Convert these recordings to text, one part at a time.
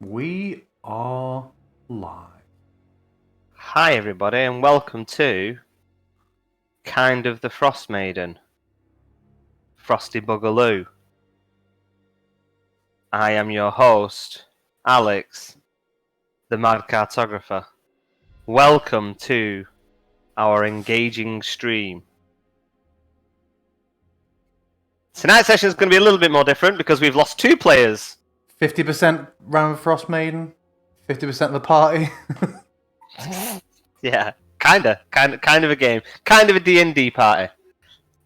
We are live. Hi everybody and welcome to Kind of the Frostmaiden, Frosty Bugaloo. I am your host, Alex, the Mad Cartographer. Welcome to our engaging stream. Tonight's session is going to be a little bit more different because we've lost 2 players. 50% round of Frostmaiden, 50% of the party. Yeah, kind of a game, kind of a D&D party,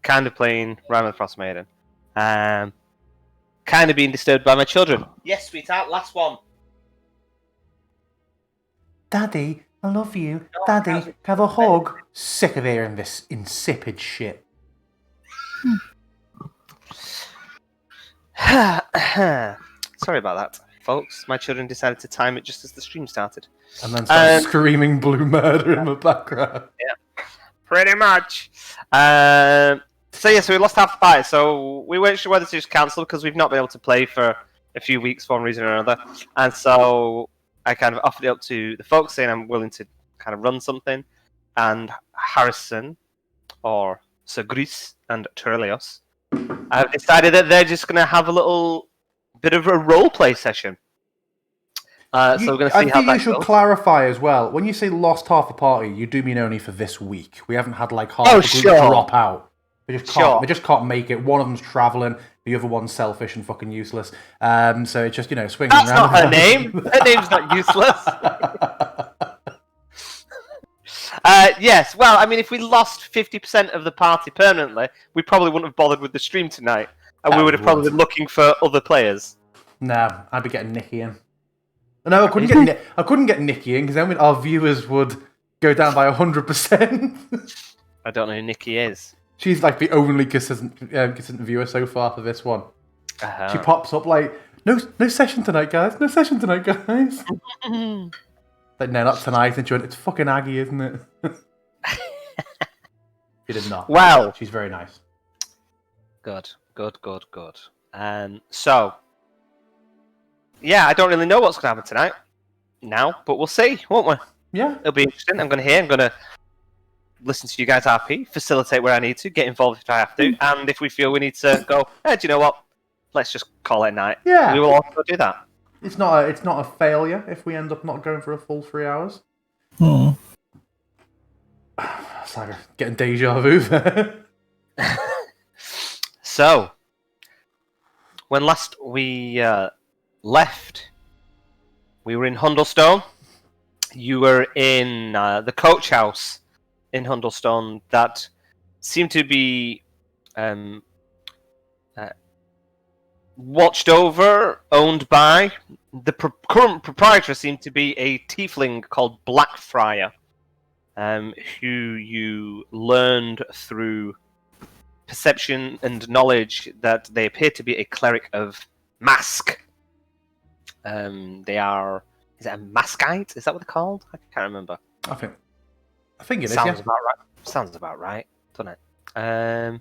kind of playing Rime of the Frostmaiden, kind of being disturbed by my children. Yes, sweetheart, last one. Daddy, I love you. Daddy, have a hug. Sick of hearing this insipid shit. Sorry about that, folks. My children decided to time it just as the stream started. And then start screaming blue murder in the background. Yeah, pretty much. So we lost half the party, so we weren't sure whether to just cancel because we've not been able to play for a few weeks for one reason or another. And so I kind of offered it up to the folks saying I'm willing to kind of run something. And Harrison, or Sir Gris and Turelios, have decided that they're just going to have a little bit of a roleplay session. So we're going to see how that goes. I think you should clarify as well. When you say lost half the party, you do mean only for this week. We haven't had like half the group drop out. They just can't make it. One of them's travelling, the other one's selfish and fucking useless. So it's just, swinging That's around. That's not her name. Her name's not useless. Yes, well, I mean, if we lost 50% of the party permanently, we probably wouldn't have bothered with the stream tonight. And we would have probably been looking for other players. No, I'd be getting Nikki in. No, I couldn't get Nikki in because then our viewers would go down by 100%. I don't know who Nikki is. She's like the only consistent viewer so far for this one. Uh-huh. She pops up like, no session tonight, guys. No session tonight, guys. Like, no, not tonight. And she went, it's fucking Aggie, isn't it? She did not. Well, she's very nice. Good. So, yeah, I don't really know what's going to happen tonight now, but we'll see, won't we? Yeah. It'll be interesting. I'm going to listen to you guys RP, facilitate where I need to, get involved if I have to, and if we feel we need to go, do you know what? Let's just call it a night. Yeah. We will also do that. It's not a failure if we end up not going for a full 3 hours. It's like getting deja vu there. So, when last we left, we were in Hundlestone. You were in the coach house in Hundlestone that seemed to be watched over, owned by. The current proprietor seemed to be a tiefling called Blackfriar, who you learned through perception and knowledge that they appear to be a cleric of Mask. They are... Is it a Maskite? Is that what they're called? I can't remember. I think it is, Sounds about right. Sounds about right, doesn't it?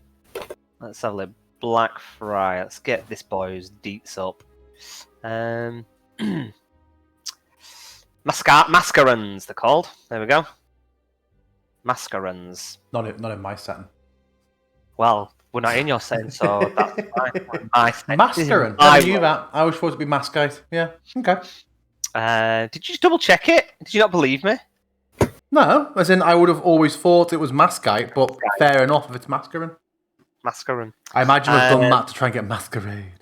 Let's have a look. Blackfriar. Let's get this boy's deets up. Mascarons, they're called. There we go. Mascarons. Not in my setting. Well, we're not in your setting, so that's my setting. Mascaron. I knew that. I was supposed to be Maskite. Yeah. Okay. Did you double check it? Did you not believe me? No, as in I would have always thought it was Maskite, but fair enough if it's Mascaron. Mascaron. I imagine I've done that to try and get Masquerade.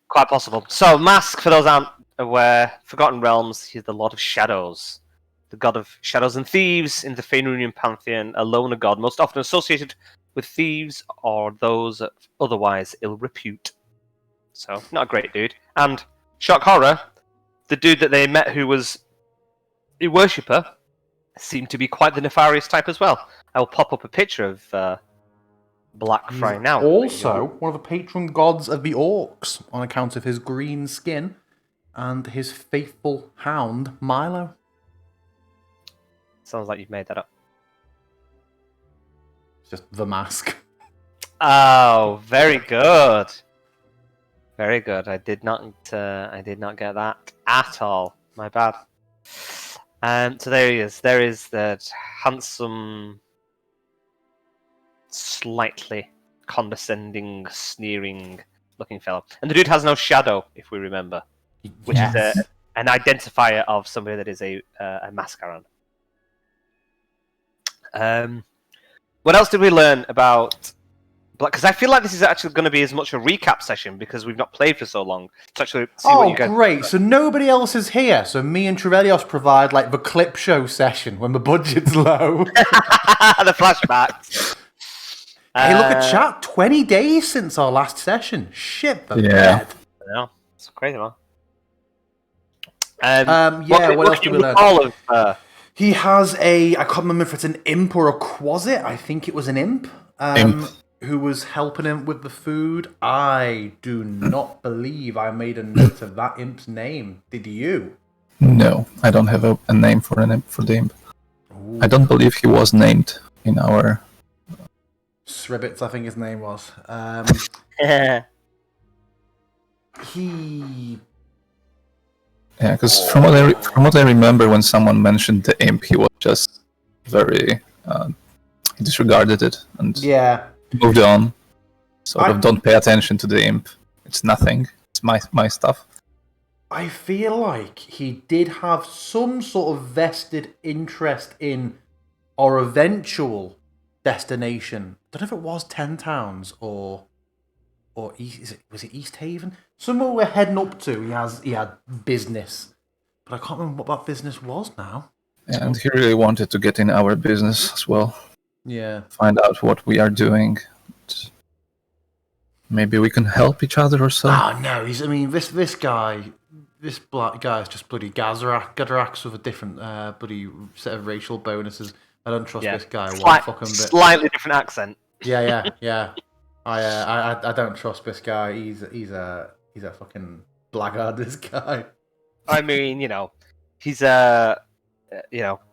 Quite possible. So, Mask, for those aren't aware, Forgotten Realms, he's the Lord of Shadows. The god of shadows and thieves in the Faerunian pantheon, a loner god, most often associated with thieves or those of otherwise ill repute. So, not a great dude. And, shock horror, the dude that they met who was a worshipper seemed to be quite the nefarious type as well. I will pop up a picture of Blackfriar now. Also, one of the patron gods of the orcs on account of his green skin and his faithful hound, Milo. Sounds like you've made that up. It's just the mask. Oh, very good. Very good. I did not get that at all. My bad. So there he is. There is that handsome, slightly condescending, sneering-looking fellow, and the dude has no shadow, if we remember, which is an identifier of somebody that is a mascaran. What else did we learn about? Because I feel like this is actually going to be as much a recap session because we've not played for so long. To actually see what you guys. Oh, great! So nobody else is here. So me and Trevelios provide like the clip show session when the budget's low. The flashbacks. Hey, look at chat. 20 days since our last session. Shit, the bed. Yeah, it's crazy, man. What else did we learn? He has I can't remember if it's an imp or a quasit. I think it was an imp. Who was helping him with the food. I do not believe I made a note of that imp's name. Did you? No, I don't have a name for the imp. Ooh. I don't believe he was named in our... Sribbits, I think his name was. He... Yeah, because from what I remember, when someone mentioned the imp, he was just very... he disregarded it and... Yeah. Moved on. Sort of don't pay attention to the imp. It's nothing. It's my stuff. I feel like he did have some sort of vested interest in our eventual destination. I don't know if it was 10 Towns or East, was it East Haven? Somewhere we're heading up to. He had business. But I can't remember what that business was now. Yeah, and he really wanted to get in our business as well. Yeah. Find out what we are doing. Maybe we can help each other or so. Ah, no. This guy, this black guy is just bloody Gadarax with a different bloody set of racial bonuses. I don't trust this guy one fucking bit. Slightly different accent. Yeah. I don't trust this guy. He's a fucking blackguard. This guy. I mean, he's a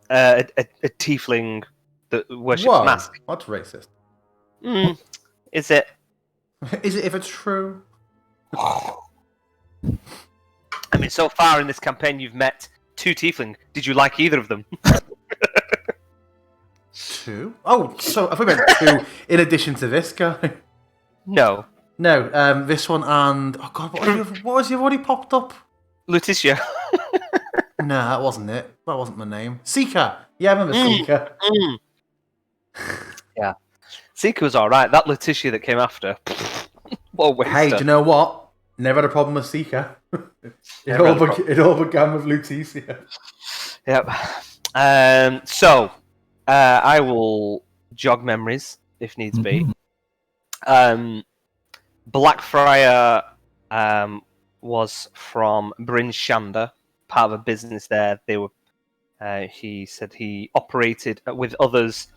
tiefling that worships mask. What's racist? Is it? Is it if it's true? I mean, so far in this campaign, you've met 2 tiefling. Did you like either of them? 2? Oh, so I thought we meant 2 in addition to this guy. No. This one and what was he already popped up? Letitia. No, that wasn't it. That wasn't my name. Seeker. Yeah, I remember Seeker. Yeah. Seeker was alright. That Letitia that came after. What a waster. Hey, do you know what? Never had a problem with Seeker. It all began with Letitia. Yep. So, I will jog memories if needs be. Blackfriar was from Bryn Shander, part of a business there. They were. He said he operated with others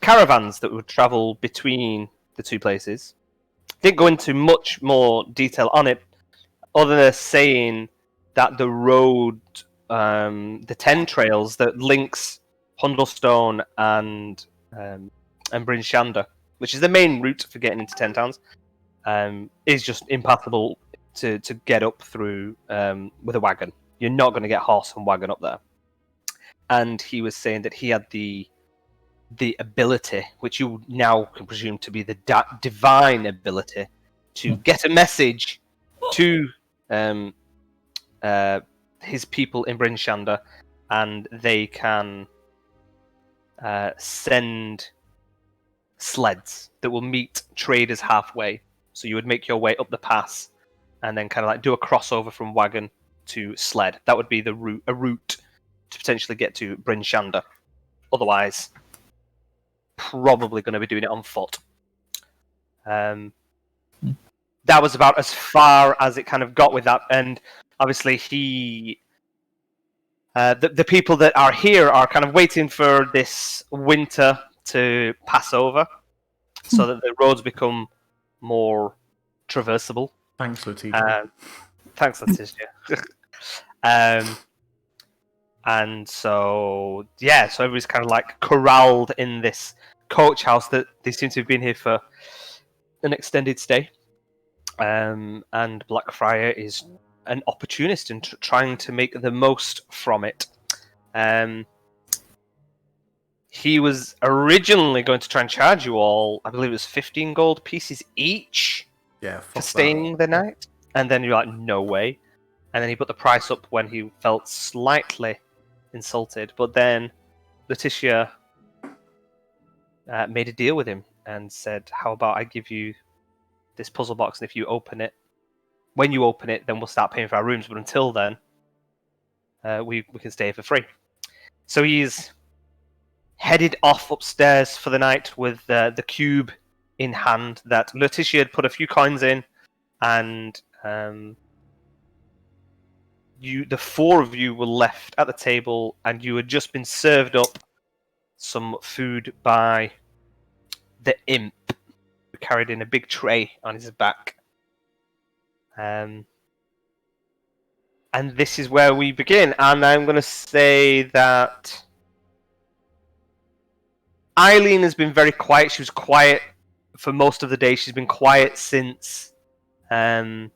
caravans that would travel between the 2 places. Didn't go into much more detail on it, other than saying that the road, the 10 trails that links Hundlestone and Bryn Shander, which is the main route for getting into 10 Towns, is just impassable to get up through with a wagon. You're not going to get horse and wagon up there. And he was saying that he had the ability, which you now can presume to be the divine ability, to get a message to his people in Bryn Shander, and they can send sleds that will meet traders halfway. So you would make your way up the pass and then kind of like do a crossover from wagon to sled. That would be a route to potentially get to Bryn Shander. Otherwise, probably going to be doing it on foot. That was about as far as it kind of got with that. And obviously the people that are here are kind of waiting for this winter to pass over so that the roads become more traversable. Thanks, Letitia. Thanks, Letitia. And so everybody's kind of like corralled in this coach house that they seem to have been here for an extended stay. And Blackfriar is an opportunist and trying to make the most from it. He was originally going to try and charge you all, I believe it was 15 gold pieces each for staying the night. And then you're like, no way. And then he put the price up when he felt slightly insulted. But then Letitia made a deal with him and said, how about I give you this puzzle box, and if you open it, when you open it, then we'll start paying for our rooms. But until then, we can stay for free. So he's headed off upstairs for the night with the cube in hand that Letitia had put a few coins in, and the four of you were left at the table, and you had just been served up some food by the imp, who carried in a big tray on his back. And this is where we begin, and I'm going to say that Eileen has been very quiet. She was quiet for most of the day. She's been quiet since the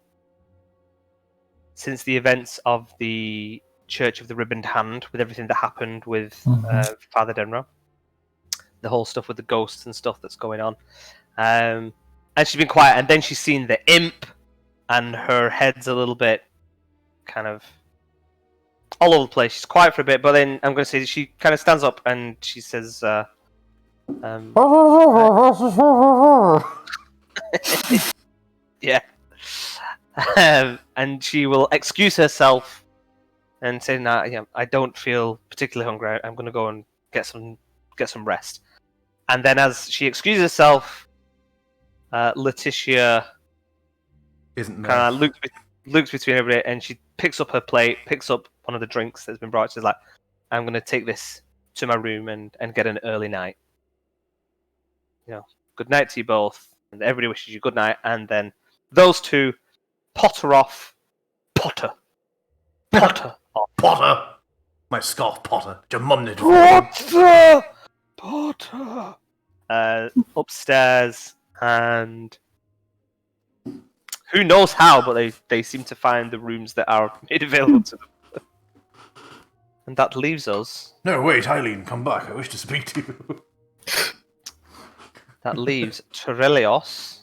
events of the Church of the Ribboned Hand, with everything that happened with Father Denro. The whole stuff with the ghosts and stuff that's going on. And she's been quiet, and then she's seen the imp, and her head's a little bit kind of all over the place. She's quiet for a bit, but then I'm going to say that she kind of stands up and she says... yeah. And she will excuse herself and say, "Nah, yeah, I don't feel particularly hungry. I'm going to go and get some rest." And then, as she excuses herself, Letitia isn't kind of looks between everybody, and she picks up her plate, picks up one of the drinks that's been brought. She's like, "I'm going to take this to my room and get an early night. You know, good night to you both." And everybody wishes you good night, and then those two potter off. Potter. My scarf Potter. Your mum did. Potter. Upstairs, and who knows how, but they seem to find the rooms that are made available to them. And that leaves us... No, wait, Eileen, come back. I wish to speak to you. That leaves Torelios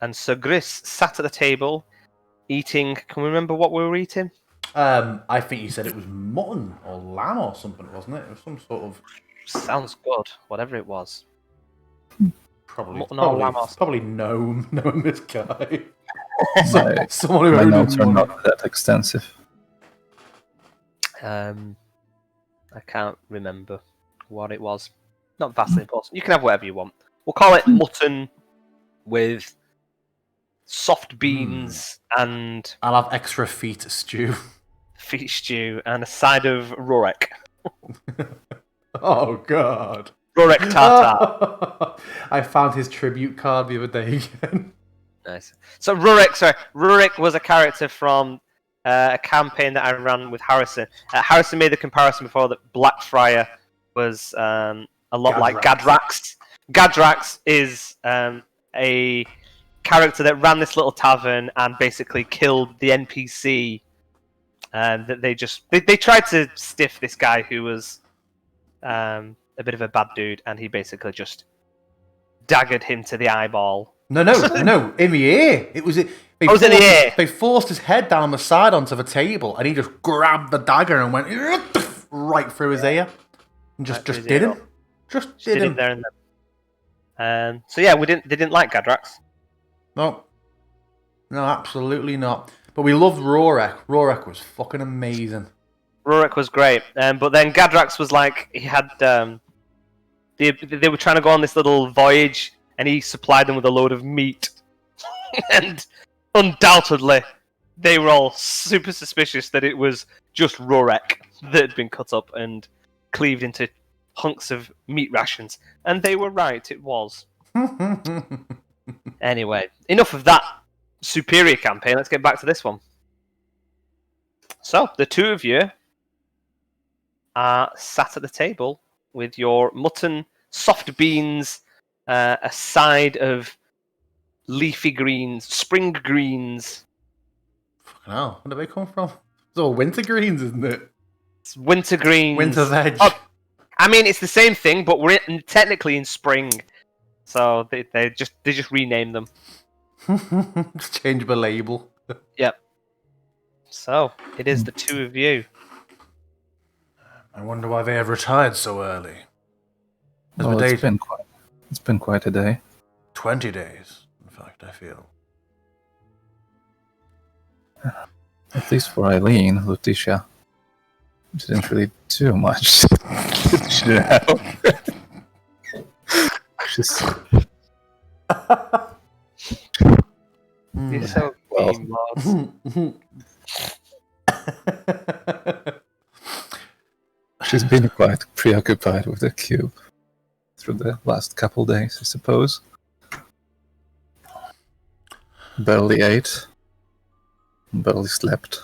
and Sir Gris sat at the table, eating... Can we remember what we were eating? I think you said it was mutton or lamb or something, wasn't it? It was some sort of... Sounds good, whatever it was. Probably knowing this guy. Someone who my notes are not that extensive. I can't remember what it was. Not vastly important. You can have whatever you want. We'll call it mutton with soft beans and... I'll have extra feet stew. Feet stew and a side of Rorek. Oh, God. Rorek Tartar. I found his tribute card the other day again. Nice. So Rurek was a character from a campaign that I ran with Harrison. Harrison made the comparison before that Blackfriar was a lot like Gadrax. Gadrax is a character that ran this little tavern and basically killed the NPC. And that they tried to stiff this guy who was a bit of a bad dude, and he basically just daggered him to the eyeball. No, in the ear. It was in the ear. They forced his head down the side onto the table, and he just grabbed the dagger and went right through his ear, and just did him. Just did him there and then. So yeah, they didn't like Gadrax. No, absolutely not. But we loved Rorek. Rorek was fucking amazing. Rorek was great, but then Gadrax was like, he had they were trying to go on this little voyage, and he supplied them with a load of meat, and undoubtedly they were all super suspicious that it was just Rorek that had been cut up and cleaved into hunks of meat rations, and they were right, it was. Anyway, enough of that superior campaign, let's get back to this one. So, the two of you are sat at the table with your mutton, soft beans, a side of leafy greens, spring greens. Fucking hell, where do they come from? It's all winter greens, isn't it? It's winter greens. Winter veg. Oh, I mean, it's the same thing, but we're technically in spring, so they just rename them. Just change the label. Yep. So it is the two of you. I wonder why they have retired so early. Well, it's been quite a day. 20 days, in fact, I feel. At least for Eileen, Lutetia didn't really do much. She's... You're so mean, Lars. She's been quite preoccupied with the cube through the last couple days, I suppose. Barely ate, barely slept.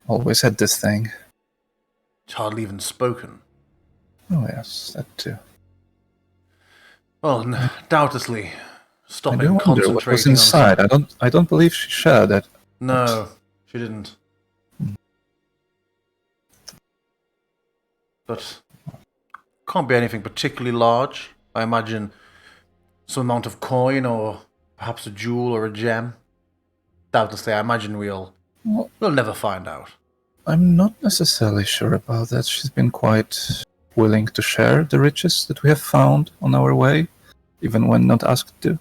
Always had this thing. It's hardly even spoken. Oh yes, that too. Well, doubtlessly, stopping I do wonder concentrating what was inside. I don't believe she shared that. No, she didn't. But can't be anything particularly large. I imagine some amount of coin, or perhaps a jewel or a gem. Doubtlessly, I imagine we'll never find out. I'm not necessarily sure about that. She's been quite willing to share the riches that we have found on our way, even when not asked to.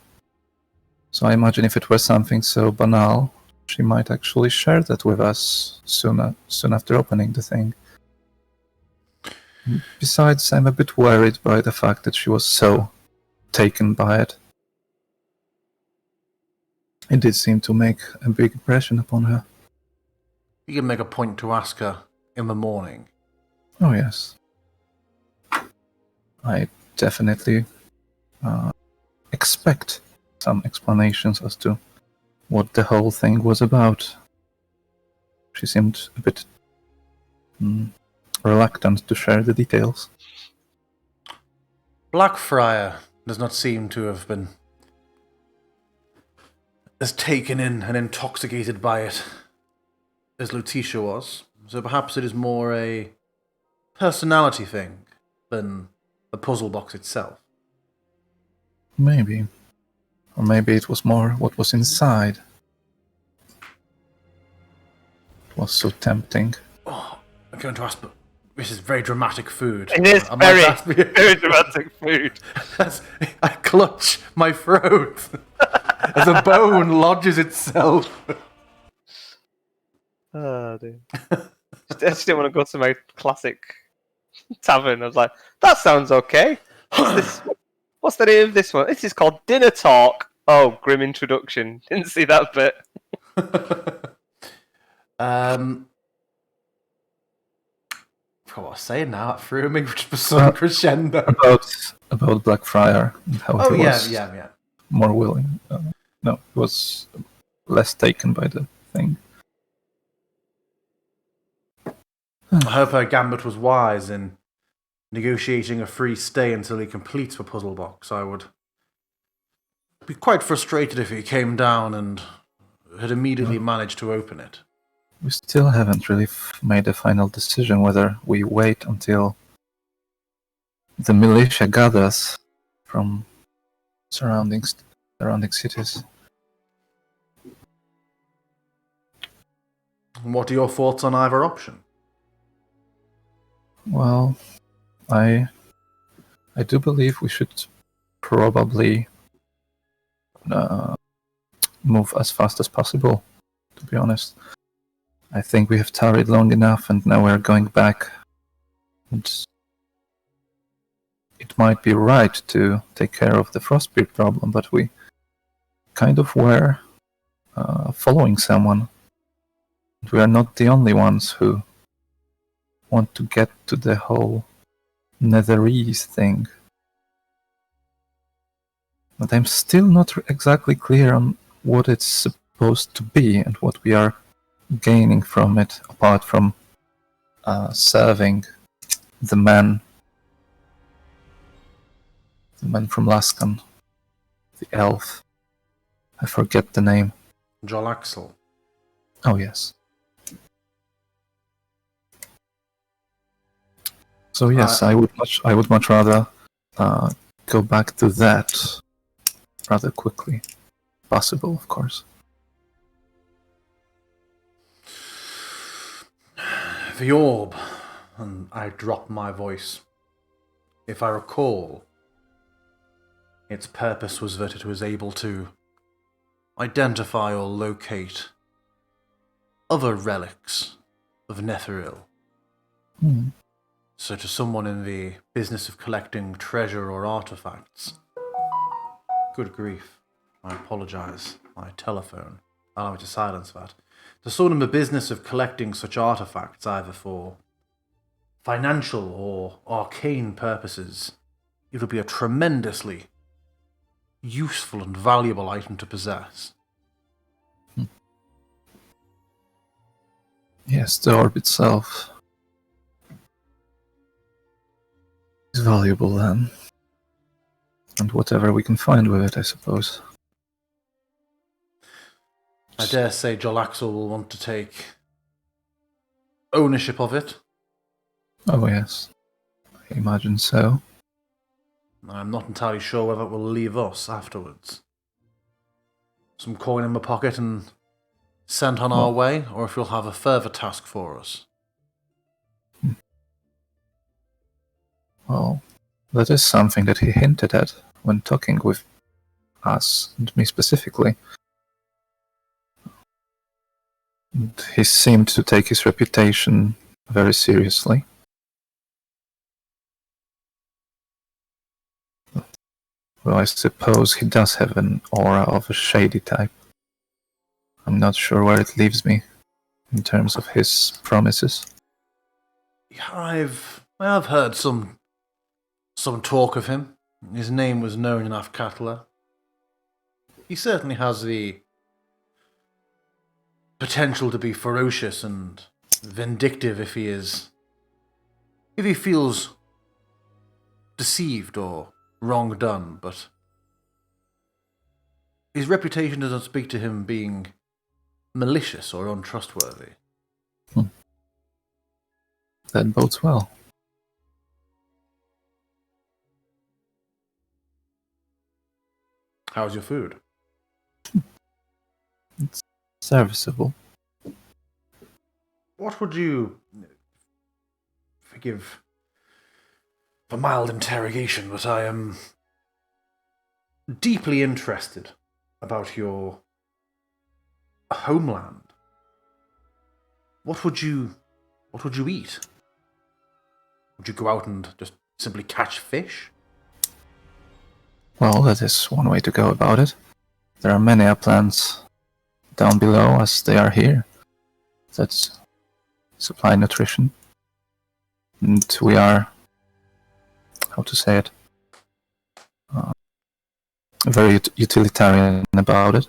So I imagine if it were something so banal, she might actually share that with us soon after opening the thing. Besides, I'm a bit worried by the fact that she was so taken by it. It did seem to make a big impression upon her. You can make a point to ask her in the morning. Oh yes. I definitely expect some explanations as to what the whole thing was about. She seemed a bit reluctant to share the details. Blackfriar does not seem to have been as taken in and intoxicated by it as Lutetia was, so perhaps it is more a personality thing than the puzzle box itself. Maybe. Or maybe it was more what was inside. It was so tempting. Oh, I'm going to ask, but this is very dramatic food. It is very dramatic food. I clutch my throat as a bone lodges itself. Oh, dude. I just didn't want to go to my classic tavern. I was like, that sounds okay. What's the name of this one? This is called Dinner Talk. Oh, grim introduction. Didn't see that bit. I forgot what I was saying now. That threw me with some crescendo. About Blackfriar and how he was yeah. more willing. No, he was less taken by the thing. I hope her gambit was wise in negotiating a free stay until he completes the puzzle box. I would be quite frustrated if he came down and had immediately managed to open it. We still haven't really made a final decision whether we wait until the militia gathers from surrounding cities. What are your thoughts on either option? Well, I do believe we should probably move as fast as possible, to be honest. I think we have tarried long enough and now we're going back. And it might be right to take care of the Frostbeard problem, but we kind of were following someone. We are not the only ones who want to get to the whole Netherese thing. But I'm still not exactly clear on what it's supposed to be and what we are gaining from it, apart from serving the man from Laskan, the elf. I forget the name. Jolaxel. Oh, yes. So yes, I would much rather go back to that rather quickly. Possible, of course. The orb, and I drop my voice. If I recall, its purpose was that it was able to identify or locate other relics of Netheril. So to someone in the business of collecting treasure or artifacts, good grief, I apologise, my telephone, allow me to silence that. To someone in the business of collecting such artifacts, either for financial or arcane purposes, it would be a tremendously useful and valuable item to possess. Yes, the orb itself is valuable then. And whatever we can find with it, I suppose. I dare say Jolaxel will want to take ownership of it. Oh yes, I imagine so. I'm not entirely sure whether it will leave us afterwards. Some coin in my pocket and sent on our way, or if you'll have a further task for us. Well, that is something that he hinted at when talking with us, and me specifically. And he seemed to take his reputation very seriously. Well, I suppose he does have an aura of a shady type. I'm not sure where it leaves me in terms of his promises. I have heard some talk of him. His name was known in Afkatla. He certainly has the potential to be ferocious and vindictive if he feels deceived or wrong done, but his reputation doesn't speak to him being malicious or untrustworthy. That bodes well. How's your food? It's serviceable. What would you... Forgive the mild interrogation, but I am deeply interested about your homeland. What would you eat? Would you go out and just simply catch fish? Well, that is one way to go about it. There are many uplands down below as they are here that supply nutrition. And we are, how to say it, very utilitarian about it.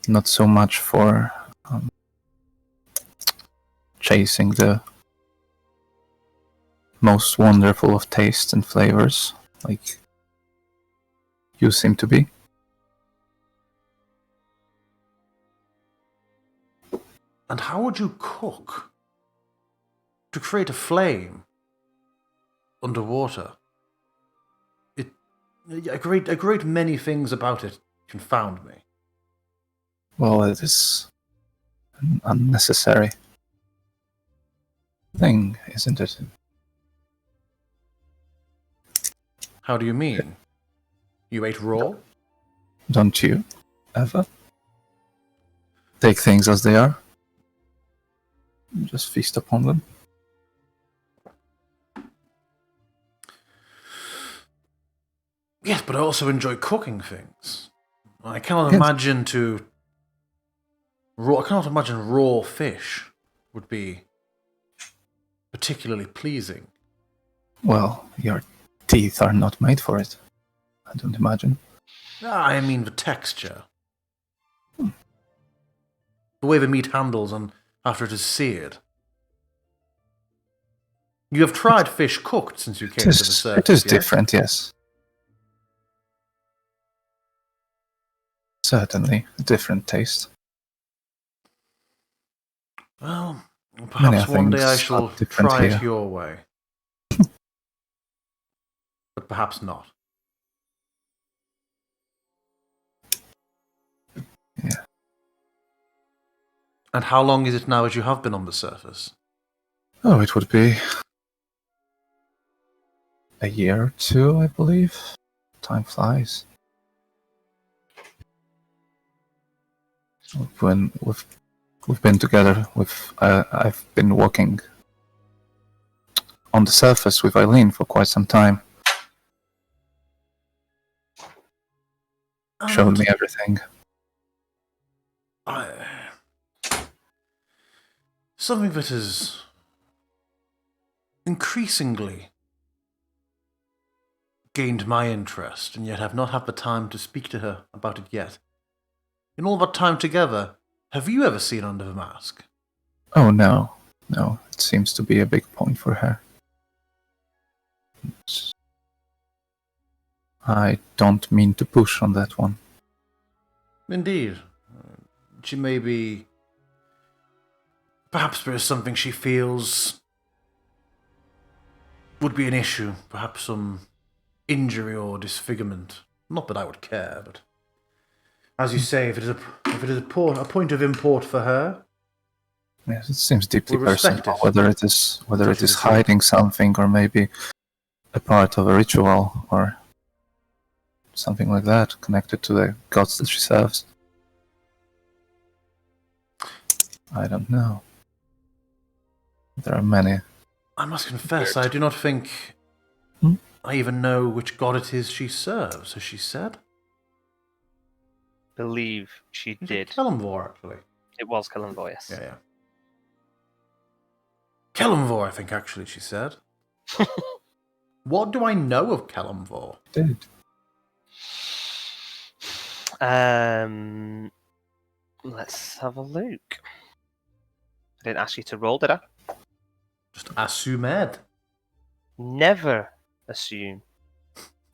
Not so much for chasing the most wonderful of tastes and flavors, like you seem to be. And how would you cook to create a flame underwater? A great many things about it confound me. Well, it is an unnecessary thing, isn't it? How do you mean? You ate raw? Don't you ever take things as they are? Just feast upon them? Yes, but I also enjoy cooking things. I cannot imagine raw fish would be particularly pleasing. Well, your teeth are not made for it, I don't imagine. I mean the texture. The way the meat handles after it is seared. You have tried fish cooked since you came to the surface. It is different, yes. Certainly, a different taste. Well, Many perhaps one day I things shall are different try here. it your way. But perhaps not. Yeah. And how long is it now as you have been on the surface? Oh, it would be a year or two, I believe. Time flies. We've been together. I've been walking on the surface with Eileen for quite some time. Showed me everything. Something that is increasingly gained my interest, and yet have not had the time to speak to her about it yet. In all that time together, have you ever seen Under the Mask? Oh, no. No, it seems to be a big point for her. I don't mean to push on that one. Indeed. She may be... Perhaps there is something she feels would be an issue. Perhaps some injury or disfigurement. Not that I would care, but... As you say, if it is a point of import for her... Yes, it seems deeply we'll respect personal, it. whether it is hiding something or maybe a part of a ritual or something like that, connected to the gods that she serves. I don't know. There are many. I must confess, I do not think I even know which god it is she serves, has she said? Believe she did. Kellamvor, actually. It was Kellamvor, yes. Yeah. Kellamvor, I think, actually, she said. What do I know of Kellamvor? Did. Let's have a look. I didn't ask you to roll, did I? Just assumed. Never assume.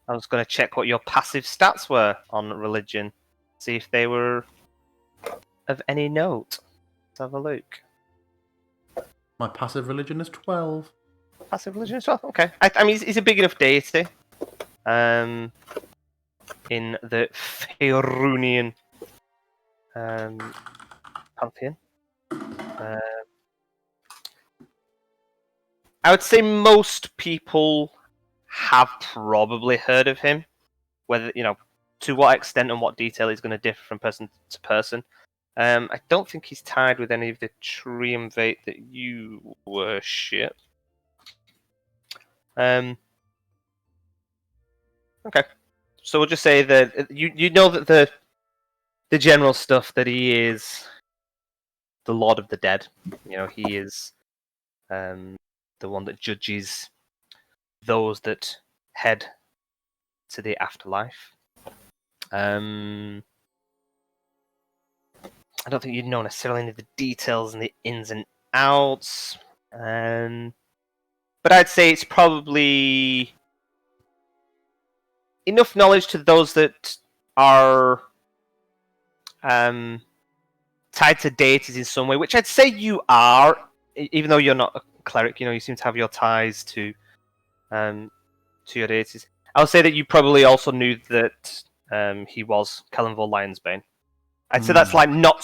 I was going to check what your passive stats were on religion. See if they were of any note. Let's have a look. My passive religion is 12. Passive religion as well? Okay. I mean, he's a big enough deity. In the Faerunian pantheon. I would say most people have probably heard of him. Whether, to what extent and what detail is going to differ from person to person. I don't think he's tied with any of the triumvirate that you worship. Okay. So we'll just say that you know that the general stuff, that he is the Lord of the Dead. He is the one that judges those that head to the afterlife. I don't think you'd know necessarily any of the details and the ins and outs. But I'd say it's probably enough knowledge to those that are tied to deities in some way, which I'd say you are, even though you're not a cleric. You seem to have your ties to your deities. I'll say that you probably also knew that he was Kellamvor Lionsbane. I'd say that's not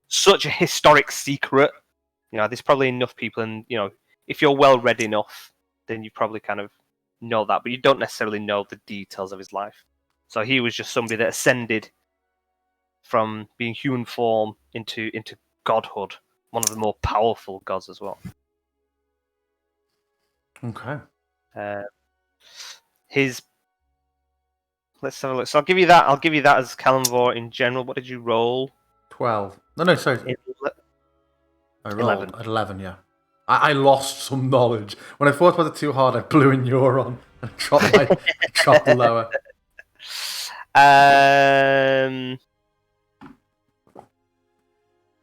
such a historic secret. There's probably enough people, and if you're well read enough, then you probably kind of know that, but you don't necessarily know the details of his life. So he was just somebody that ascended from being human form into godhood, one of the more powerful gods as well. Okay. Let's have a look. So I'll give you that. I'll give you that as Kellamvor in general. What did you roll? 12. No, sorry. I rolled 11. At 11, yeah. I lost some knowledge. When I thought about it too hard, I blew a neuron and dropped lower.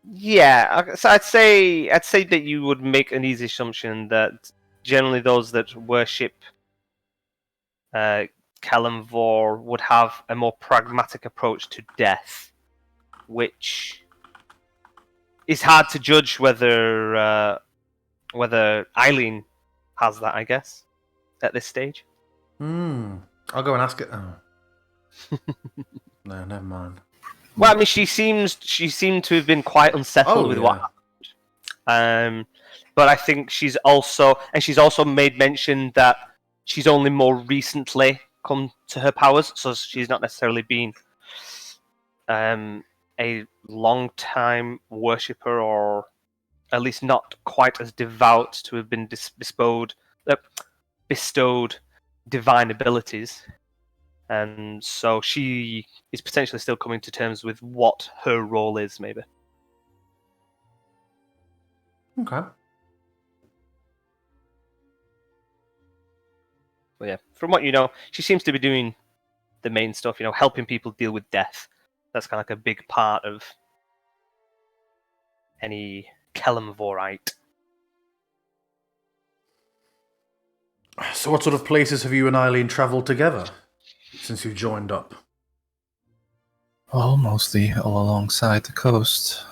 Yeah, so I'd say that you would make an easy assumption that generally those that worship Kellamvor would have a more pragmatic approach to death which is hard to judge whether Eileen has that, I guess, at this stage. I'll go and ask it. Oh. No, never mind. Well, I mean, she seemed to have been quite unsettled with what happened. But I think she's also made mention that she's only more recently come to her powers, so she's not necessarily been a long-time worshipper, or at least not quite as devout to have been bestowed divine abilities. And so she is potentially still coming to terms with what her role is, maybe. Okay. But yeah, from what you know, she seems to be doing the main stuff, helping people deal with death. That's kind of like a big part of any Kelemvorite. So what sort of places have you and Eileen travelled together since you joined up? Well, mostly all alongside the coast.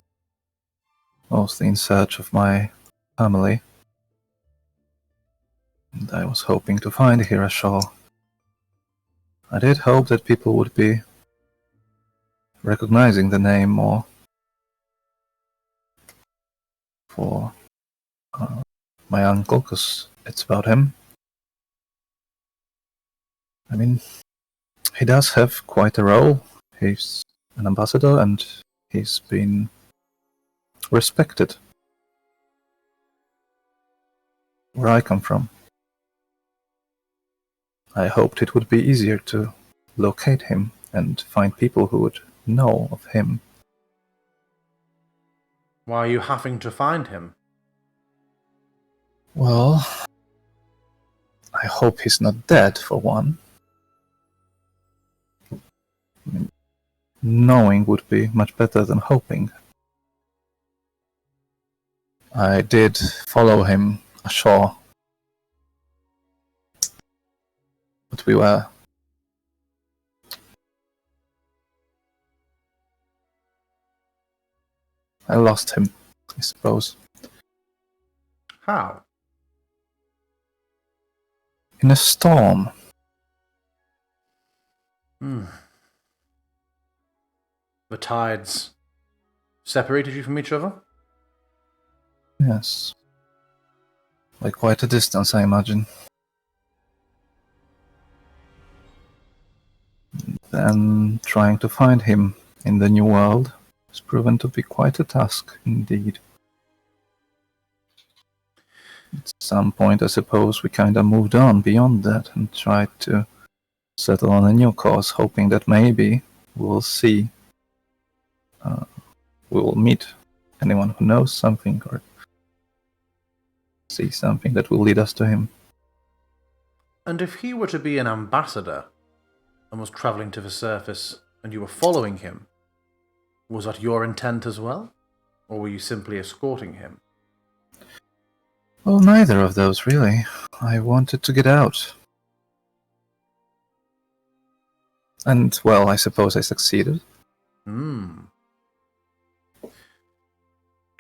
Mostly in search of my family. And I was hoping to find Hirashal. I did hope that people would be recognizing the name more for my uncle, because it's about him. I mean, he does have quite a role. He's an ambassador and he's been respected where I come from. I hoped it would be easier to locate him and find people who would know of him. Why are you having to find him? Well, I hope he's not dead, for one. I mean, knowing would be much better than hoping. I did follow him ashore, but I lost him, I suppose. How? In a storm. The tides separated you from each other? Yes. By quite a distance, I imagine. Then trying to find him in the new world has proven to be quite a task indeed. At some point, I suppose, we kinda moved on beyond that and tried to settle on a new course, hoping that maybe we'll see, we will meet anyone who knows something or see something that will lead us to him. And if he were to be an ambassador and was travelling to the surface and you were following him, was that your intent as well? Or were you simply escorting him? Well, neither of those, really. I wanted to get out. And, well, I suppose I succeeded. To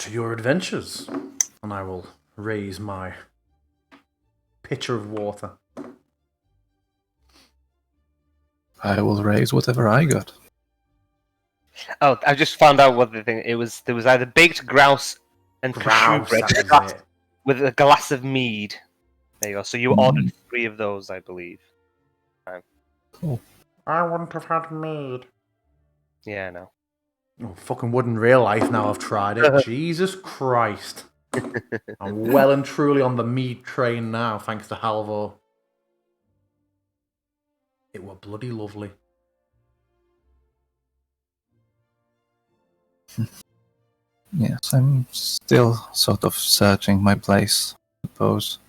your adventures. And I will raise my pitcher of water. I will raise whatever I got. Oh, I just found out what the thing. There was either baked grouse and cashew bread with a glass of mead. There you go. So you ordered 3 of those, I believe. Cool. I wouldn't have had mead. Yeah, I know. Oh, fucking would in real life now I've tried it. Jesus Christ. I'm well and truly on the mead train now, thanks to Halvor. It were bloody lovely. Yes, I'm still sort of searching my place, I suppose.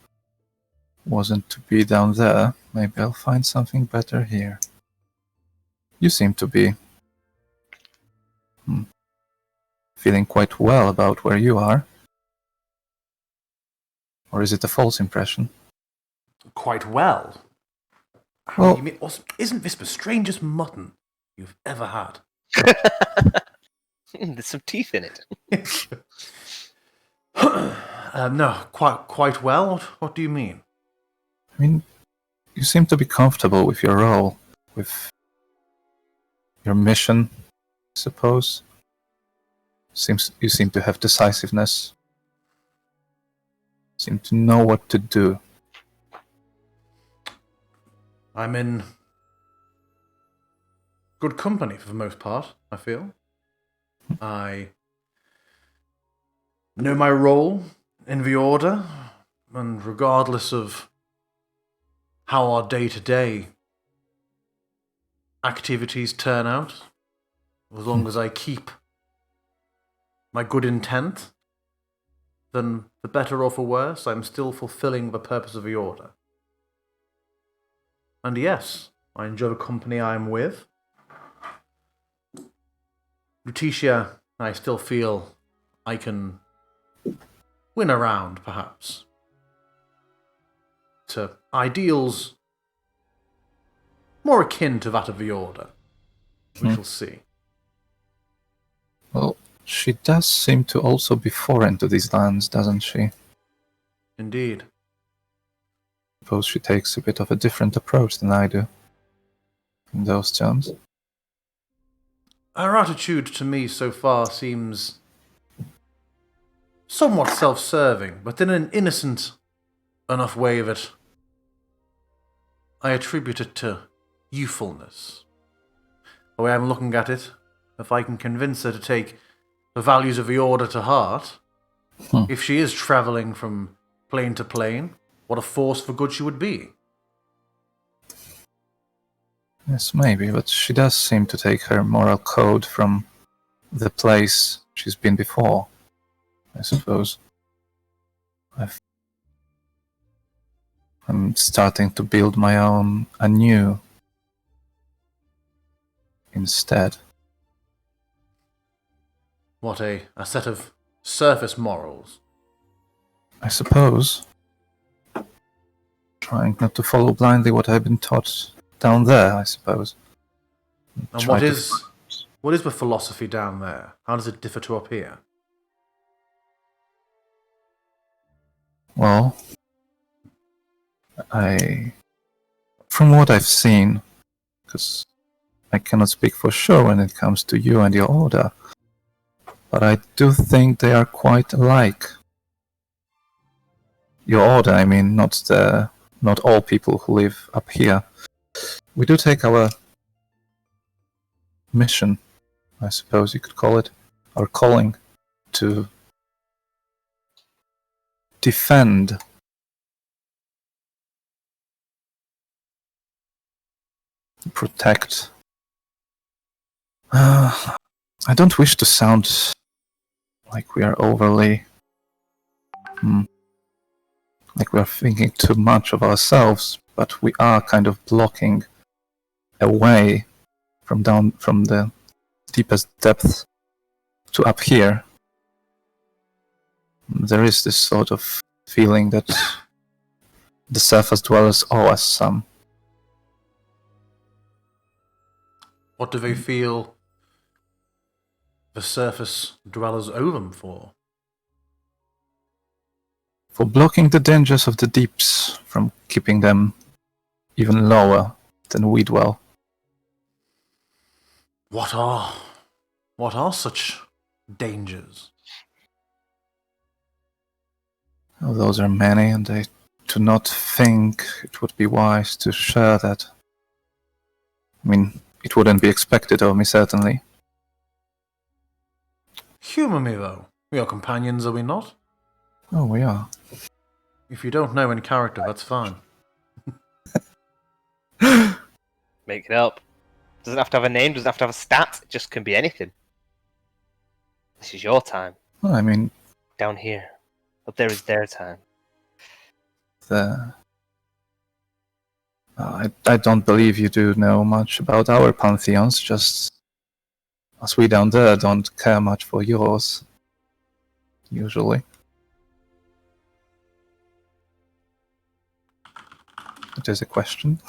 Wasn't to be down there. Maybe I'll find something better here. You seem to be feeling quite well about where you are. Or is it a false impression? Quite well. Well, you mean, isn't this the strangest mutton you've ever had? There's some teeth in it. No, quite well. What do you mean? I mean, you seem to be comfortable with your role, with your mission, I suppose. You seem to have decisiveness. Seem to know what to do. I'm in good company for the most part, I feel. I know my role in the Order, and regardless of how our day-to-day activities turn out, as long as I keep my good intent, then for better or for worse, I'm still fulfilling the purpose of the Order. And yes, I enjoy the company I'm with. Lutetia, I still feel I can win around, perhaps, to ideals more akin to that of the Order. We shall see. Well, she does seem to also be foreign to these lands, doesn't she? Indeed. I suppose she takes a bit of a different approach than I do in those terms. Her attitude to me so far seems somewhat self-serving, but in an innocent enough way that I attribute it to youthfulness. The way I'm looking at it, if I can convince her to take the values of the Order to heart, if she is travelling from plane to plane, what a force for good she would be. Yes, maybe, but she does seem to take her moral code from the place she's been before, I suppose. I'm starting to build my own anew instead. What a set of surface morals. I suppose. Trying not to follow blindly what I've been taught down there, I suppose. And what is the philosophy down there? How does it differ to up here? Well, from what I've seen, because I cannot speak for sure when it comes to you and your Order, but I do think they are quite alike. Your Order, I mean, not all people who live up here. We do take our mission, I suppose you could call it, our calling, to defend protect. I don't wish to sound like we are overly like we are thinking too much of ourselves, but we are kind of blocking away from the deepest depths to up here. There is this sort of feeling that the surface dwellers owe us some. What do they feel the surface dwellers owe them for? For blocking the dangers of the deeps from keeping them even lower than we dwell. What are such dangers? Oh, those are many, and I do not think it would be wise to share that. I mean, it wouldn't be expected of me, certainly. Humour me, though. We are companions, are we not? Oh, we are. If you don't know in character, that's fine. Make it up. Doesn't have to have a name, doesn't have to have a stat, it just can be anything. This is your time. Well, I mean... Down here. Up there is their time. I don't believe you do know much about our pantheons, just as we down there don't care much for yours, usually. It is a question.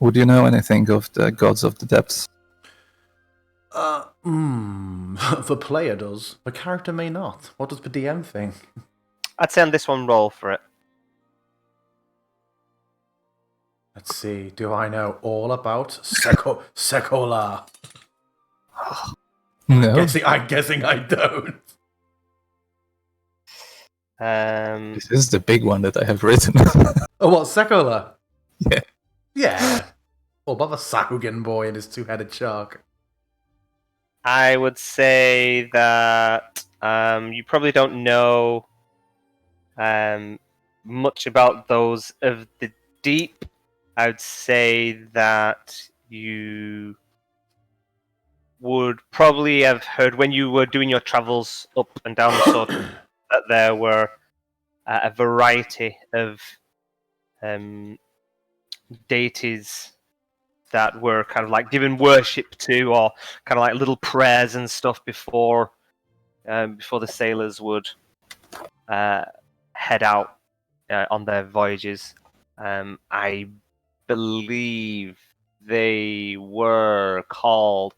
Would you know anything of the gods of the depths? The player does. The character may not. What does the DM think? I'd say on this one, roll for it. Let's see. Do I know all about Sekola? No. I'm guessing I don't. This is the big one that I have written. Oh, what, Sekola? Yeah. Yeah. What about the Sahuagin boy and his two-headed shark? I would say that you probably don't know much about those of the deep. I would say that you would probably have heard when you were doing your travels up and down the sword that there were a variety of deities that were kind of like given worship to, or kind of like little prayers and stuff before the sailors would head out on their voyages. I believe they were called.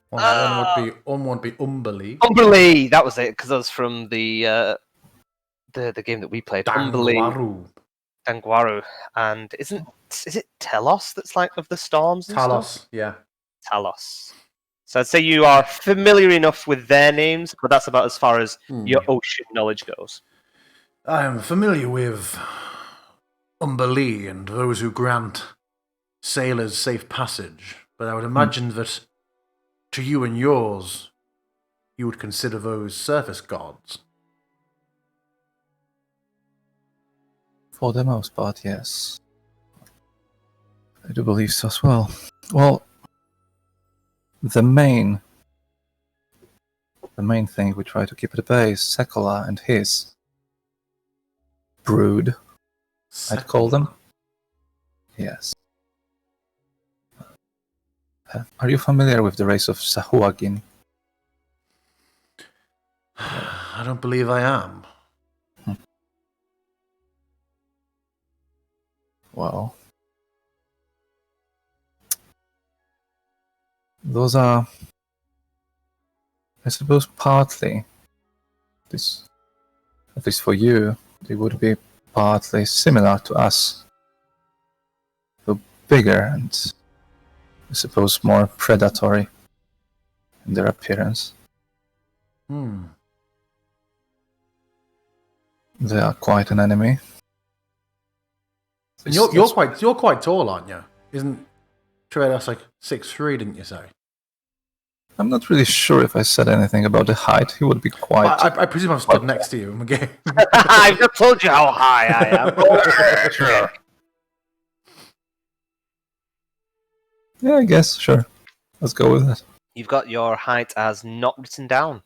Well, one would be Umbali. Umbali, that was it, because that was from the game that we played. Umbali, Dangwaru, and is it Telos that's like of the storms? And Talos, stuff? yeah. Talos. So I'd say you are familiar enough with their names, but that's about as far as your ocean knowledge goes. I am familiar with Umbali and those who grant sailors safe passage, but I would imagine that to you and yours, you would consider those surface gods. For the most part, yes. I do believe so as well. Well, the main thing we try to keep at bay is Sekola and his brood, I'd call them. Yes. Are you familiar with the race of Sahuagin? I don't believe I am. Well, those are, I suppose, partly, this, at least for you, they would be partly similar to us, though bigger and, I suppose, more predatory in their appearance. They are quite an enemy. And you're quite tall, aren't you? Isn't Treyas like 6'3", didn't you say? I'm not really sure if I said anything about the height. He would be quite... I presume I've stood next to you in the game. I've just told you how high I am. Sure. Yeah, I guess, sure. Let's go with that. You've got your height as not written down.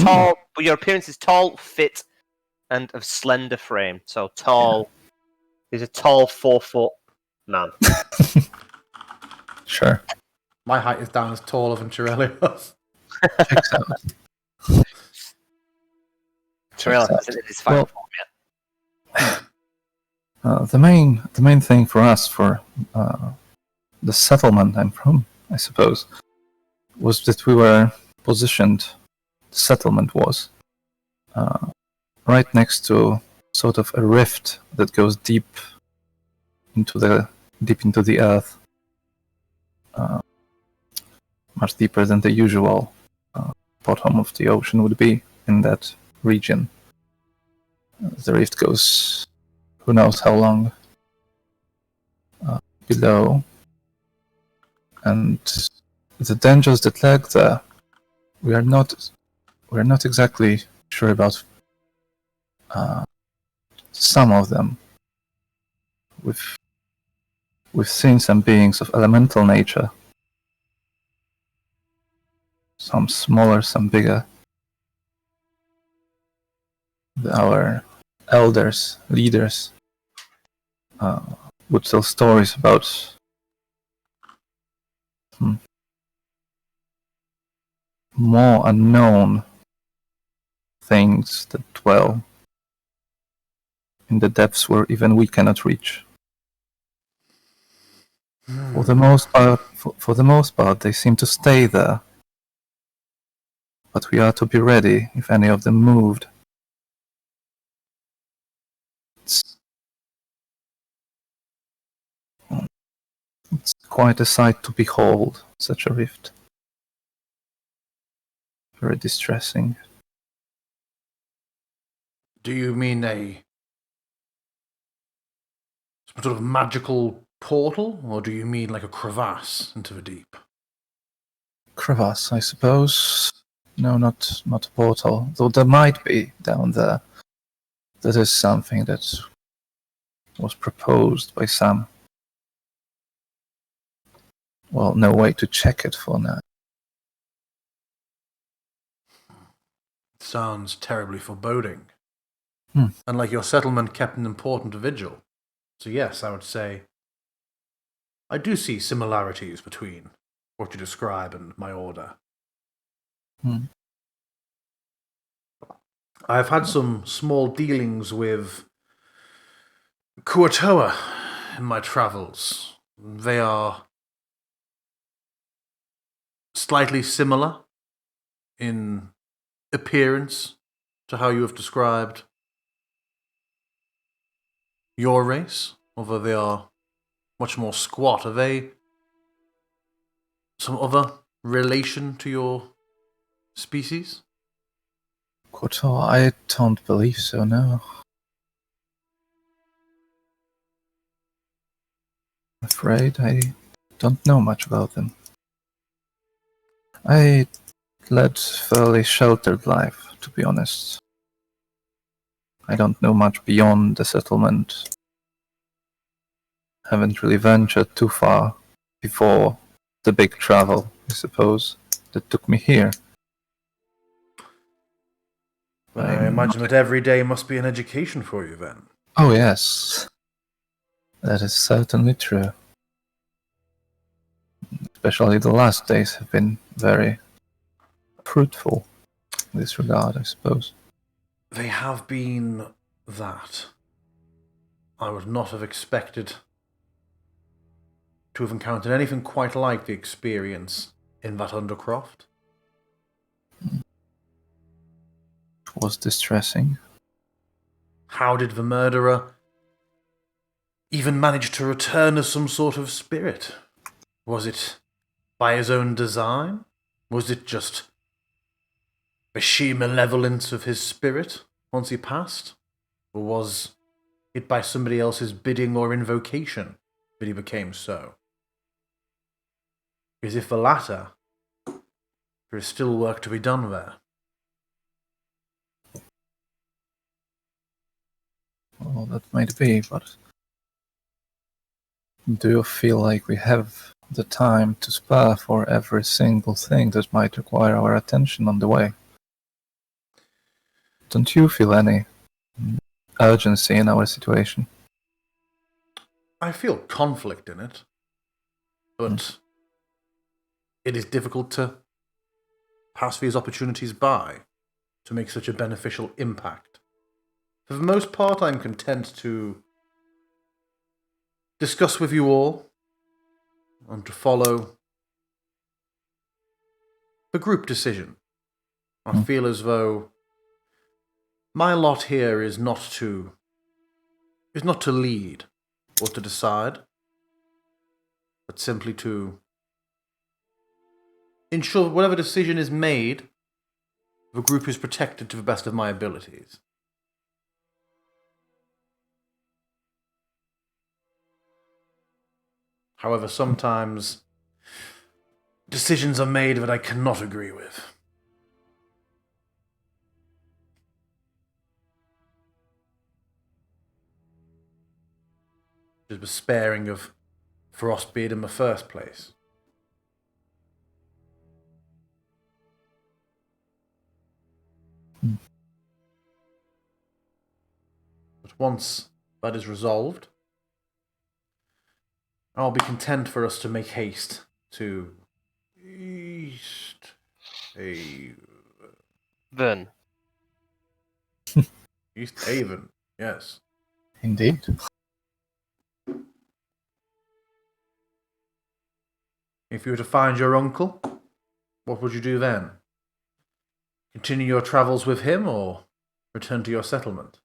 Tall, but your appearance is tall, fit, and of slender frame. So tall... Yeah. He's a tall 4-foot man. Sure. My height is down as taller than Chirelios. Checks out. Chirelios isn't in his final form yet. The main thing for us, for the settlement I'm from, I suppose, was that we were positioned. The settlement was right next to sort of a rift that goes deep into the earth, much deeper than the usual bottom of the ocean would be in that region. The rift goes who knows how long below, and the dangers that lag there, we're not exactly sure about. Some of them. We've seen some beings of elemental nature. Some smaller, some bigger. Our elders, leaders, would tell stories about more unknown things that dwell in the depths where even we cannot reach. For the most part, they seem to stay there but we are to be ready if any of them moved. It's quite a sight to behold, such a rift. Very distressing. Do you mean some sort of magical portal, or do you mean like a crevasse into the deep? Crevasse, I suppose. No, not a portal. Though there might be down there. That is something that was proposed by some. Well, no way to check it for now. Sounds terribly foreboding. Hmm. And like your settlement kept an important vigil. So yes, I would say I do see similarities between what you describe and my order. Hmm. I've had some small dealings with Kuatoa in my travels. They are slightly similar in appearance to how you have described your race, although they are much more squat. Are they some other relation to your species? Koto, I don't believe so, no. I'm afraid I don't know much about them. I led fairly sheltered life, to be honest. I don't know much beyond the settlement. Haven't really ventured too far before the big travel, I suppose, that took me here. I imagine that every day must be an education for you then. Oh yes, that is certainly true. Especially the last days have been very fruitful in this regard, I suppose. They have been that. I would not have expected to have encountered anything quite like the experience in that Undercroft. It was distressing. How did the murderer even manage to return as some sort of spirit? Was it by his own design? Was it just the sheer malevolence of his spirit once he passed? Or was it by somebody else's bidding or invocation that he became so? Because if the latter, there is still work to be done there. Well, that might be, but do you feel like we have the time to spare for every single thing that might require our attention on the way? Don't you feel any urgency in our situation? I feel conflict in it, but it is difficult to pass these opportunities by to make such a beneficial impact. For the most part, I'm content to discuss with you all and to follow the group decision. I feel as though my lot here is not to lead or to decide, but simply to ensure whatever decision is made, the group is protected to the best of my abilities. However, sometimes decisions are made that I cannot agree with. Just the sparing of Frostmaiden in the first place. But once that is resolved, I'll be content for us to make haste to East Haven. East Haven, yes. Indeed. If you were to find your uncle, what would you do then? Continue your travels with him, or return to your settlement?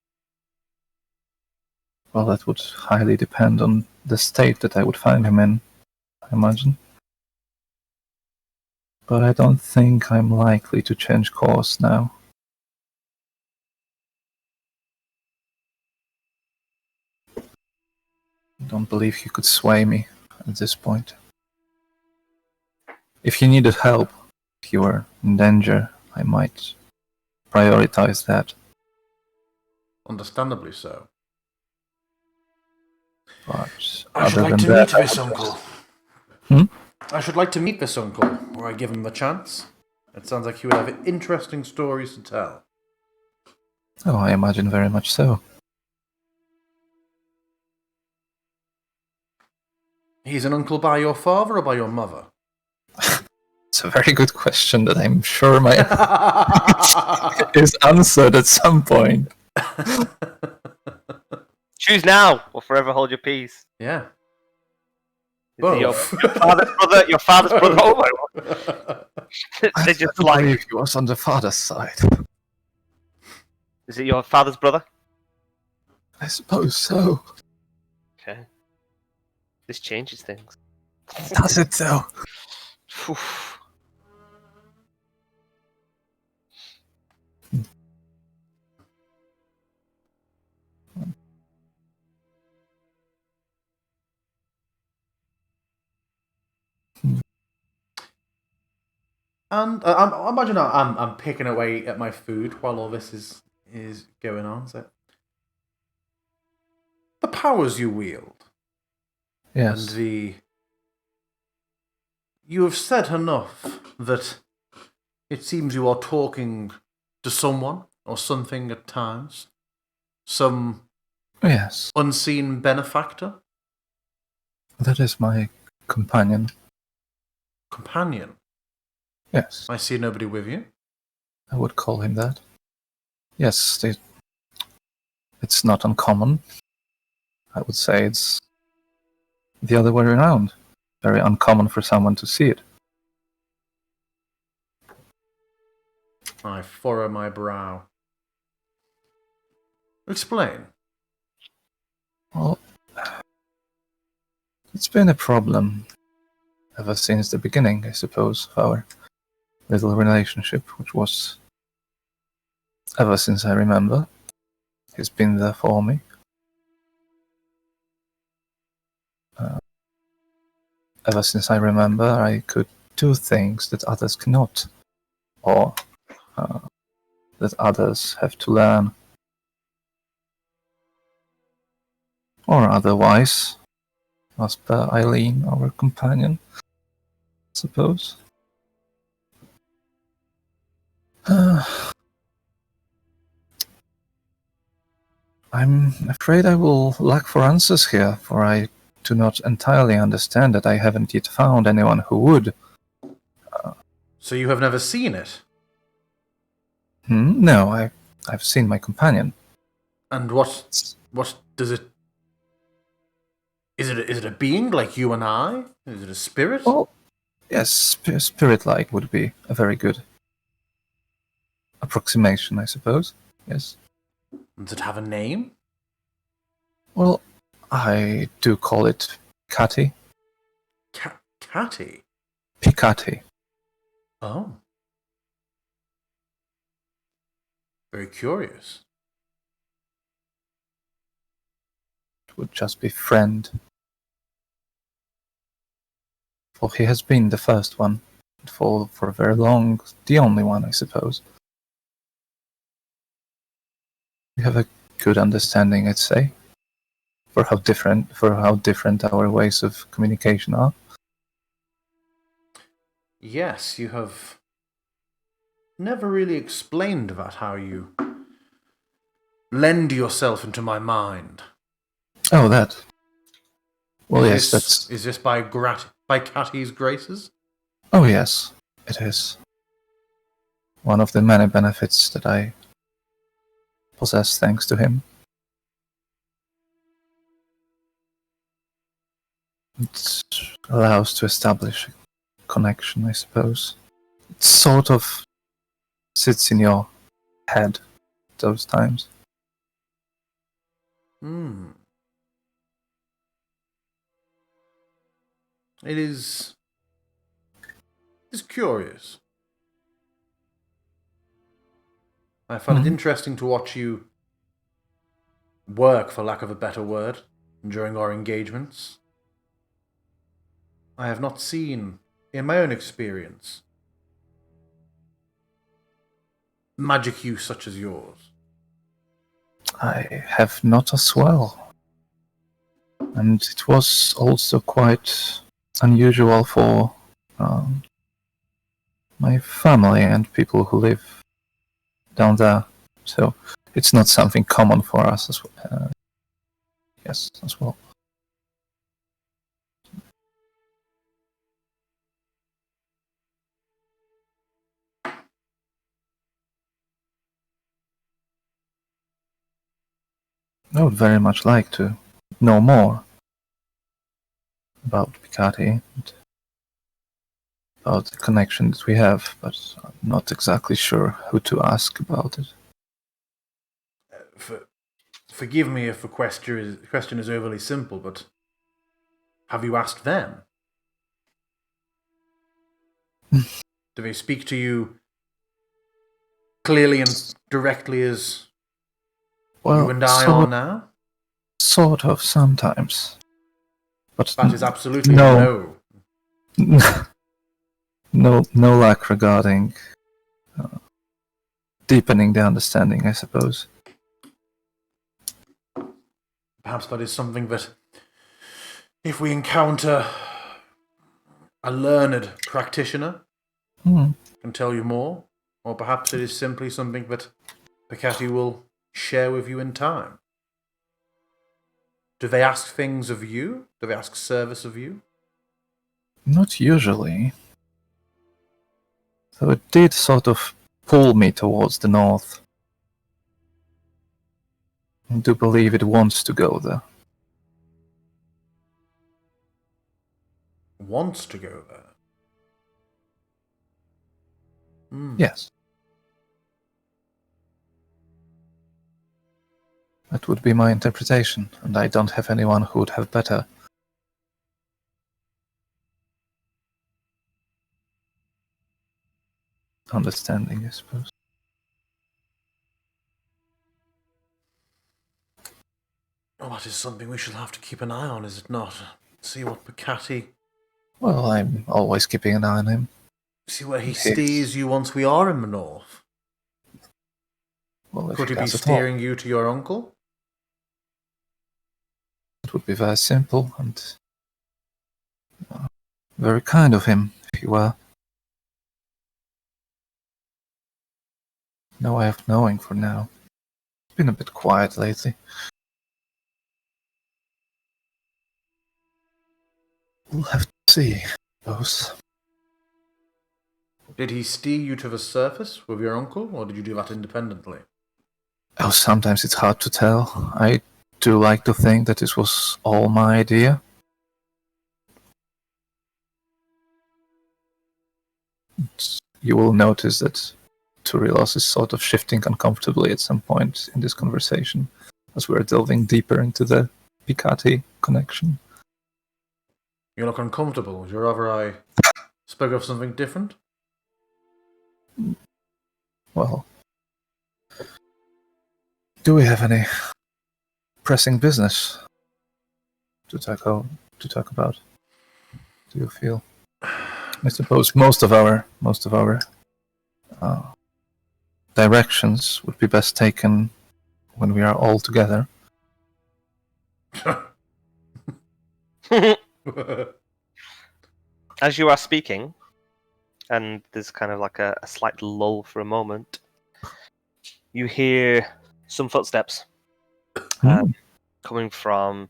Well, that would highly depend on the state that I would find him in, I imagine. But I don't think I'm likely to change course now. I don't believe he could sway me at this point. If he needed help, if he were in danger, I might prioritize that. Understandably so. But I should like to meet this uncle. I should like to meet this uncle, or I give him the chance. It sounds like he would have interesting stories to tell. Oh, I imagine very much so. He's an uncle by your father or by your mother? It's a very good question that I'm sure is answered at some point. Choose now, or forever hold your peace. Yeah. Is it your father's brother? Your father's brother? Oh my God. They just I like. believe he was on the father's side. Is it your father's brother? I suppose so. Okay. This changes things. Does it though? And I imagine I'm picking away at my food while all this is going on. So, the powers you wield, Yes. and you have said enough that it seems you are talking to someone or something at times. Some Yes. unseen benefactor, That is my companion. companion. Yes. I see nobody with you. I would call him that. Yes, it's not uncommon. I would say it's the other way around. Very uncommon for someone to see it. I furrow my brow. Explain. Well, it's been a problem ever since the beginning, I suppose, of our little relationship, which was ever since I remember. He's been there for me. Ever since I remember, I could do things that others cannot, or that others have to learn. Or otherwise, as per Eileen, our companion, I suppose. I'm afraid I will lack for answers here, for I do not entirely understand that I haven't yet found anyone who would. So you have never seen it? No, I've seen my companion. And what does it... Is it a being like you and I? Is it a spirit? Oh, yes, spirit-like would be a very good approximation, I suppose. Yes. Does it have a name? Well, I do call it Catty. Catty? Picati. Oh. Very curious. It would just be friend. For he has been the first one. For very long, the only one, I suppose. We have a good understanding, I'd say, for how different our ways of communication are. Yes, you have never really explained that, how you lend yourself into my mind. Oh, that. Well, yes, that's... Is this by Catty's graces? Oh, yes, it is. One of the many benefits that I possess thanks to him. It allows to establish a connection, I suppose. It's sort of sits in your head those times. It is curious. I find it interesting to watch you work, for lack of a better word, during our engagements. I have not seen, in my own experience, magic use such as yours. I have not as well. And it was also quite unusual for my family and people who live down there. So it's not something common for us as well. Yes, as well. I would very much like to know more about Picati and about the connection that we have, but I'm not exactly sure who to ask about it. Forgive me if the question is overly simple, but have you asked them? Do they speak to you clearly and directly as you and I are now? Sort of, sometimes. But that is absolutely no. No lack regarding deepening the understanding, I suppose. Perhaps that is something that, if we encounter a learned practitioner, can tell you more, or perhaps it is simply something that Picati will share with you in time. Do they ask things of you? Do they ask service of you? Not usually. So it did sort of pull me towards the north. I do believe it wants to go there. Wants to go there? Yes. That would be my interpretation, and I don't have anyone who would have better. Understanding, I suppose. Oh, that is something we shall have to keep an eye on, is it not? See what Picati... Well, I'm always keeping an eye on him. See where he steers you once we are in the north. Well, could he be steering you to your uncle? It would be very simple and very kind of him, if you were. No way of knowing for now. It's been a bit quiet lately. We'll have to see, I suppose. Did he steer you to the surface with your uncle, or did you do that independently? Oh, sometimes it's hard to tell. I do like to think that this was all my idea. You will notice that Turilos is sort of shifting uncomfortably at some point in this conversation, as we're delving deeper into the Picati connection. You look uncomfortable. Would you rather I spoke of something different? Well, do we have any pressing business to talk about? Do you feel? I suppose most of our directions would be best taken when we are all together. As you are speaking, and there's kind of like a slight lull for a moment, you hear some footsteps coming from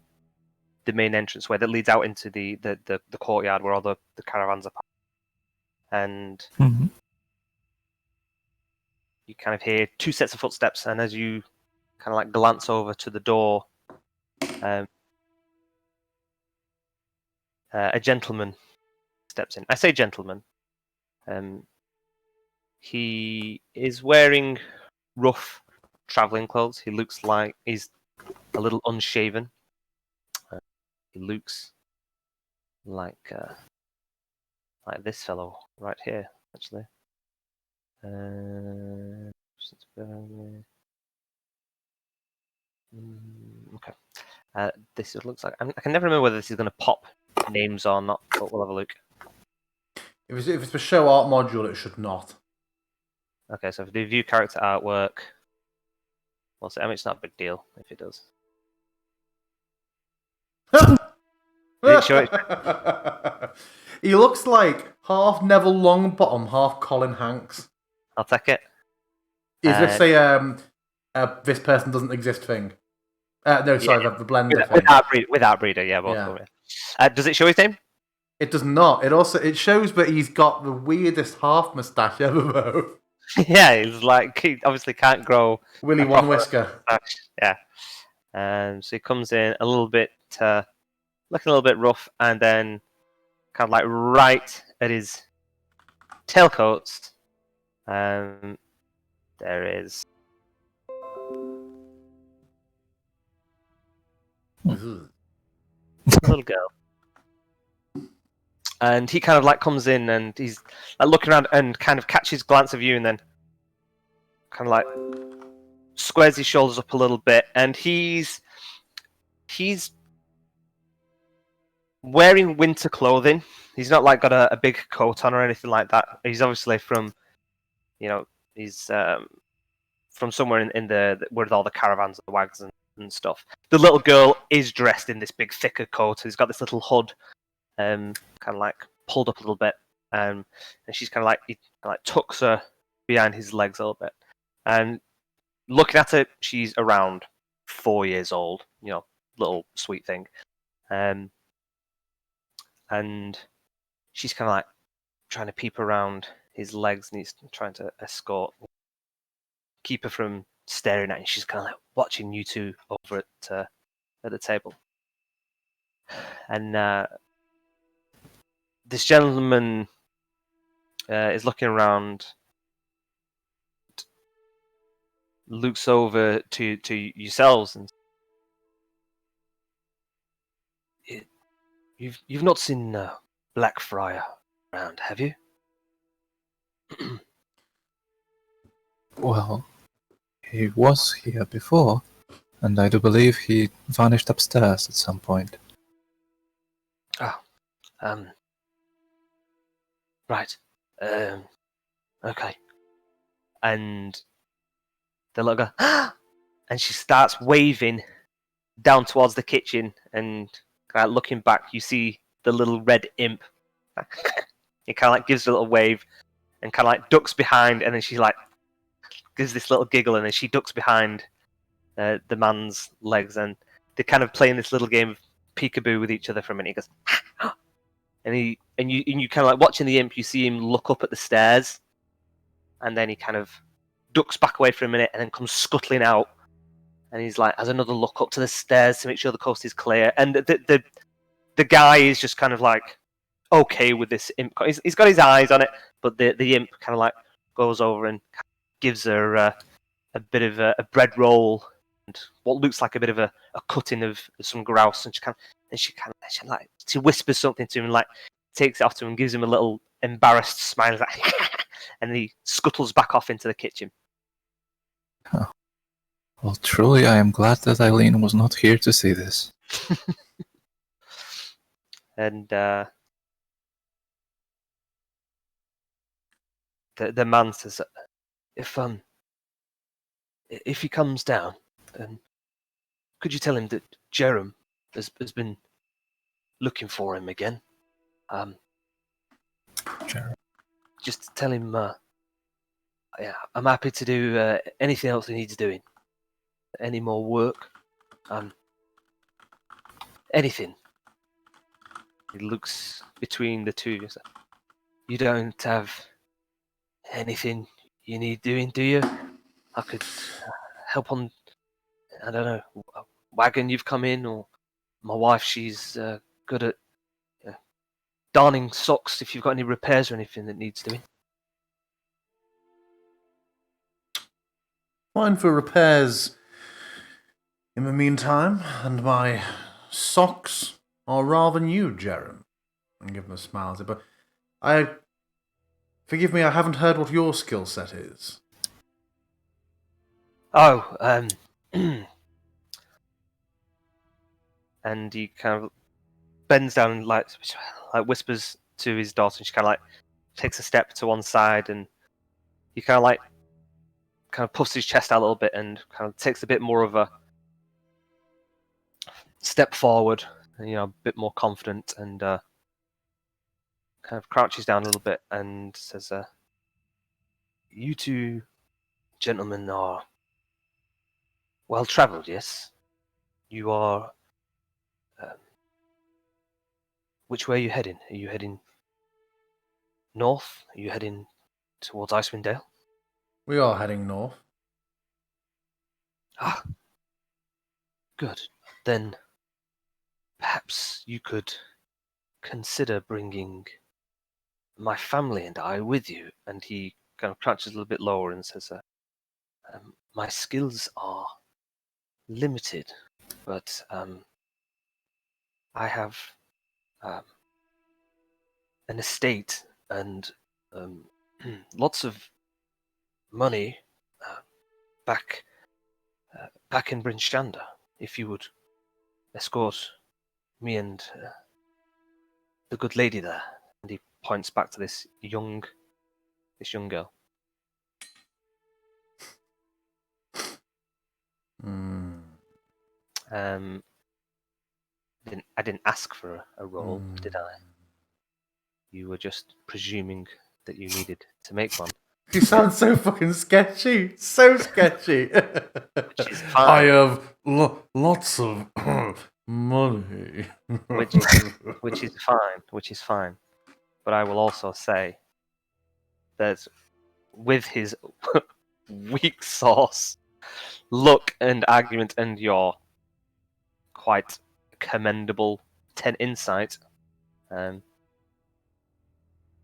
the main entranceway that leads out into the courtyard where all the caravans are parked. And you kind of hear two sets of footsteps, and as you kind of like glance over to the door, a gentleman steps in. I say gentleman. He is wearing rough traveling clothes. He looks like he's a little unshaven. He looks like this fellow right here, actually. Okay. This looks like I can never remember whether this is going to pop names or not, but we'll have a look. If it's the show art module, it should not. Okay, so if we view character artwork, we'll see. I mean, it's not a big deal if it does. He looks like half Neville Longbottom, half Colin Hanks. I'll take it. Is this this person doesn't exist thing? No, sorry, the blender thing. Without breeder, yeah. Does it show his name? It does not. It shows that he's got the weirdest half mustache ever, though. Yeah, he's like he obviously can't grow Willy One Whisker. Mustache. Yeah. So he comes in a little bit, looking a little bit rough, and then kind of like right at his tailcoats. There is a little girl. And he kind of like comes in and he's like looking around and kind of catches glance of you and then kind of like squares his shoulders up a little bit and he's wearing winter clothing. He's not like got a big coat on or anything like that. He's obviously from, he's from somewhere in the where all the caravans and the wagons and stuff. The little girl is dressed in this big thicker coat. He's got this little hood. Kind of like pulled up a little bit, and she's kind of like he like tucks her behind his legs a little bit, and looking at her, she's around 4 years old, little sweet thing, and she's kind of like trying to peep around his legs, and he's trying to keep her from staring at him. She's kind of like watching you two over at the table, and this gentleman is looking around, looks over to yourselves, and you've not seen Blackfriar around, have you? Well, he was here before, and I do believe he vanished upstairs at some point. Right. Okay. And the little girl, and she starts waving down towards the kitchen, and looking back, you see the little red imp. He kind of like gives a little wave, and kind of like ducks behind, and then she like gives this little giggle, and then she ducks behind the man's legs, and they're kind of playing this little game of peekaboo with each other for a minute. He goes, and you kind of like watching the imp. You see him look up at the stairs, and then he kind of ducks back away for a minute, and then comes scuttling out. And he's like has another look up to the stairs to make sure the coast is clear. And the guy is just kind of like okay with this imp. He's got his eyes on it, but the imp kind of like goes over and gives her a bit of a bread roll and what looks like a bit of a cutting of some grouse, and she whispers something to him, and like takes it off to him and gives him a little embarrassed smile, like, and he scuttles back off into the kitchen. Huh. Well, truly, I am glad that Eileen was not here to see this. And the man says, if he comes down, could you tell him that Jerem has been looking for him again? Jerem. Just tell him, I'm happy to do anything else he needs doing. Any more work? Anything. He looks between the two. You don't have anything you need doing, do you? I could help on, I don't know, a wagon you've come in, or my wife, she's good at darning socks if you've got any repairs or anything that needs doing. Fine for repairs in the meantime, and my socks are rather new, Jaren. And give him a smile. But forgive me, I haven't heard what your skill set is. Oh, and he kind of bends down and like whispers to his daughter, and she kind of like takes a step to one side, and he kind of puffs his chest out a little bit and kind of takes a bit more of a step forward, a bit more confident, and kind of crouches down a little bit and says, "You two gentlemen are well travelled, yes? You are. Which way are you heading? Are you heading north? Are you heading towards Icewind Dale?" We are heading north. Ah, good. Then perhaps you could consider bringing my family and I with you. And he kind of crouches a little bit lower and says, my skills are limited, but I have an estate and lots of money back in Bryn Shander. If you would escort me and the good lady there. And he points back to this young girl. I didn't ask for a role, did I? You were just presuming that you needed to make one. You sound so fucking sketchy. So sketchy. Which is fine. I have lots of money. which is fine. But I will also say that with his weak sauce, look and argument and your quite commendable 10 insight,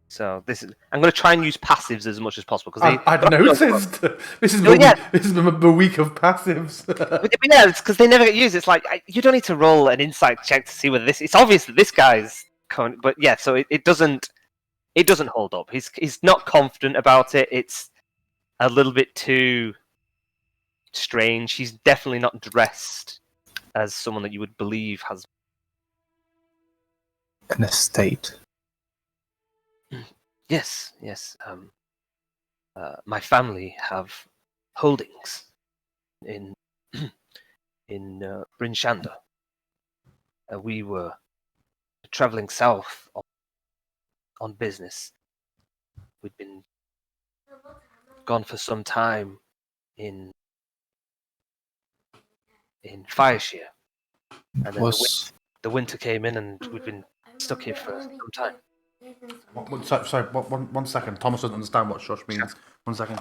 so I'm going to try and use passives as much as possible because I'd noticed. This is the week of passives. But yeah, it's because they never get used. It's like you don't need to roll an insight check to see whether this. It's obvious that this guy's, but yeah, so it doesn't hold up. He's not confident about it. It's a little bit too strange. He's definitely not dressed as someone that you would believe has an estate. Yes. My family have holdings in Bryn Shander. We were traveling south on business. We'd been gone for some time in Fireshire, and then the winter came in, and we'd been stuck here for some time. Sorry, one second. Thomas doesn't understand what shush means. 1 second.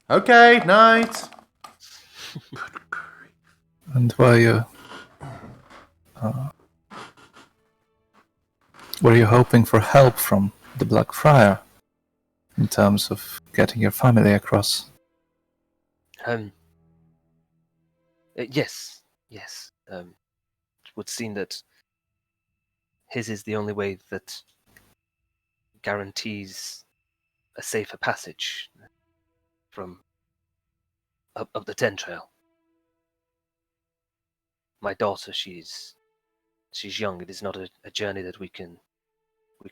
Okay, night. And were you hoping for help from the Black Friar in terms of getting your family across? Yes. It would seem that his is the only way that guarantees a safer passage from up the Ten Trail. My daughter, she's young. It is not a journey that we can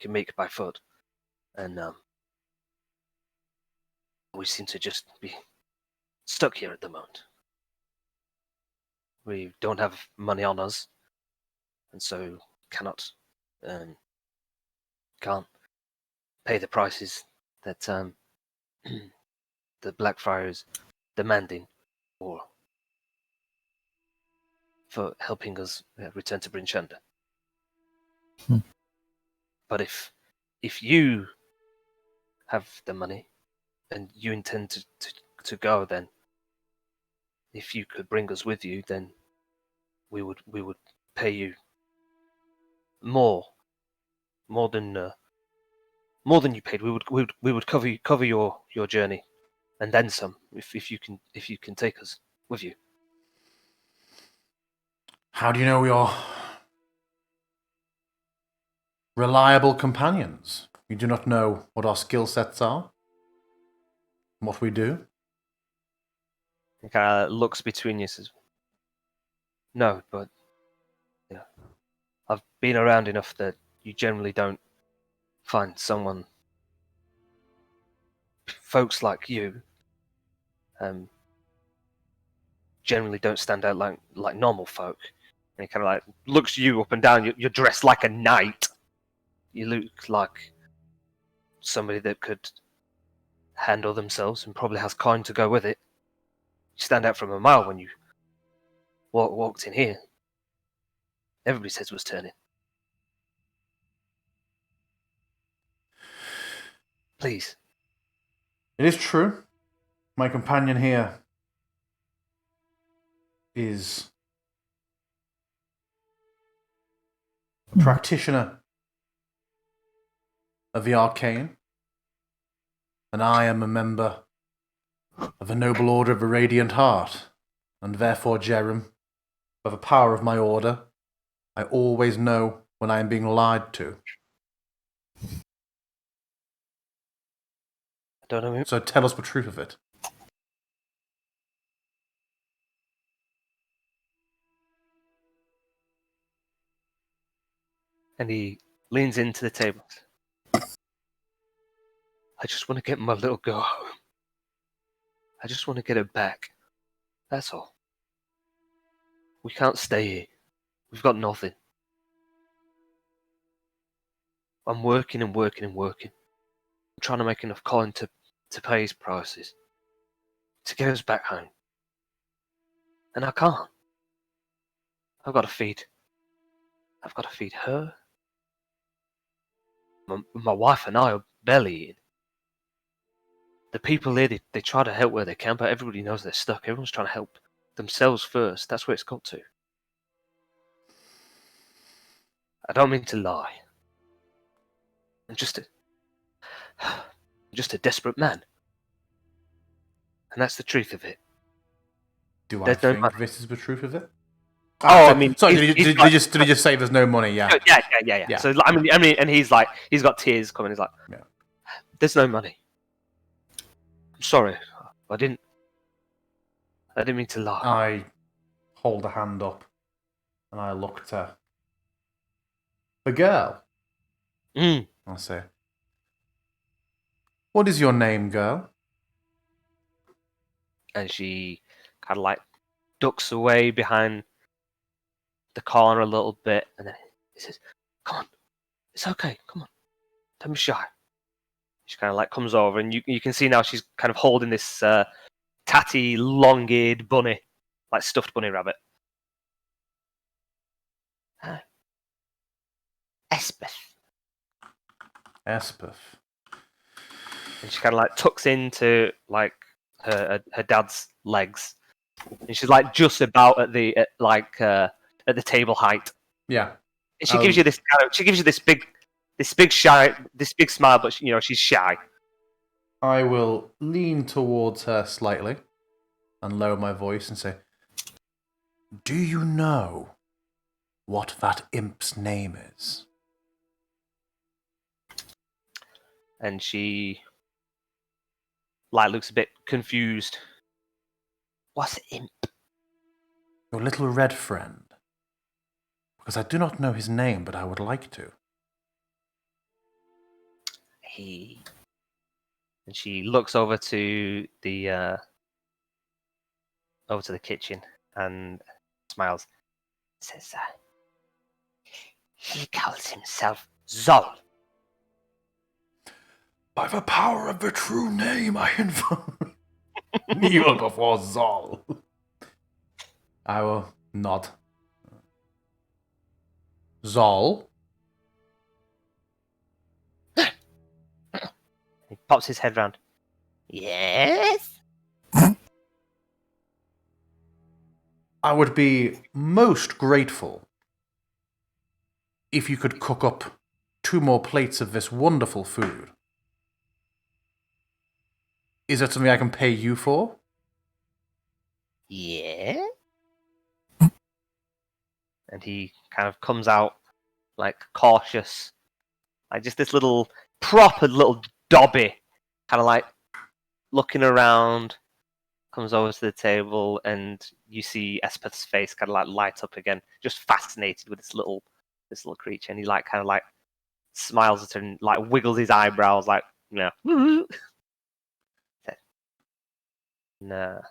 make by foot. And we seem to just be stuck here at the moment. We don't have money on us, and so can't pay the prices that the Blackfriar is demanding for helping us return to Bryn Shander. But if you have the money and you intend to go, then if you could bring us with you, then we would pay you more than you paid. We would cover your journey, and then some. If you can take us with you. How do you know we are reliable companions? You do not know what our skill sets are, what we do. He kind of looks between you, says, "No, but I've been around enough that you generally don't find folks like you, generally don't stand out like normal folk." And he kind of like looks you up and down. You're dressed like a knight. You look like somebody that could handle themselves and probably has coin to go with it. You stand out from a mile when you walked in here. Everybody's heads was turning. Please. It is true. My companion here is a practitioner of the arcane, and I am a member of the noble order of the Radiant Heart, and therefore, Jerem, by the power of my order, I always know when I am being lied to. I don't know. So tell us the truth of it. And he leans into the table. I just want to get my little girl home. I just want to get her back. That's all. We can't stay here. We've got nothing. I'm working and working and working. I'm trying to make enough coin to pay his prices. To get us back home. And I can't. I've got to feed her. My wife and I are barely eating. The people here, they try to help where they can, but everybody knows they're stuck. Everyone's trying to help themselves first. That's where it's got to. I don't mean to lie. I'm just a desperate man. And that's the truth of it. Do I There's no think money. this is the truth of it? Oh, I mean, sorry. Did he just say there's no money? Yeah. Yeah. So I mean, and he's like, he's got tears coming. He's like, there's no money. I'm sorry. I didn't mean to lie. I hold a hand up, and I look to the girl. I say, "What is your name, girl?" And she kind of like ducks away behind the corner a little bit, and then he says, "Come on, it's okay. Come on, don't be shy." She kind of like comes over, and you can see now she's kind of holding this tatty, long-eared bunny, like stuffed bunny rabbit. Espeth. And she kind of like tucks into like her dad's legs, and she's like just about at the table height. Yeah. And she gives you this big smile, but she's shy. I will lean towards her slightly and lower my voice and say, "Do you know what that imp's name is?" And she like looks a bit confused. What's imp? Your little red friend. Because I do not know his name, but I would like to. And she looks over to the kitchen and smiles. Says, he calls himself Zol. By the power of the true name, I invoke. Kneel before Zol. I will nod. Zol? He pops his head round. Yes? I would be most grateful if you could cook up 2 more plates of this wonderful food. Is that something I can pay you for? Yeah? And he kind of comes out, like, cautious. Like, just this proper little Dobby. Kind of like, looking around, comes over to the table, and you see Espeth's face kind of like light up again, just fascinated with this little creature. And he like kind of like smiles at her and like wiggles his eyebrows, like, you know. No.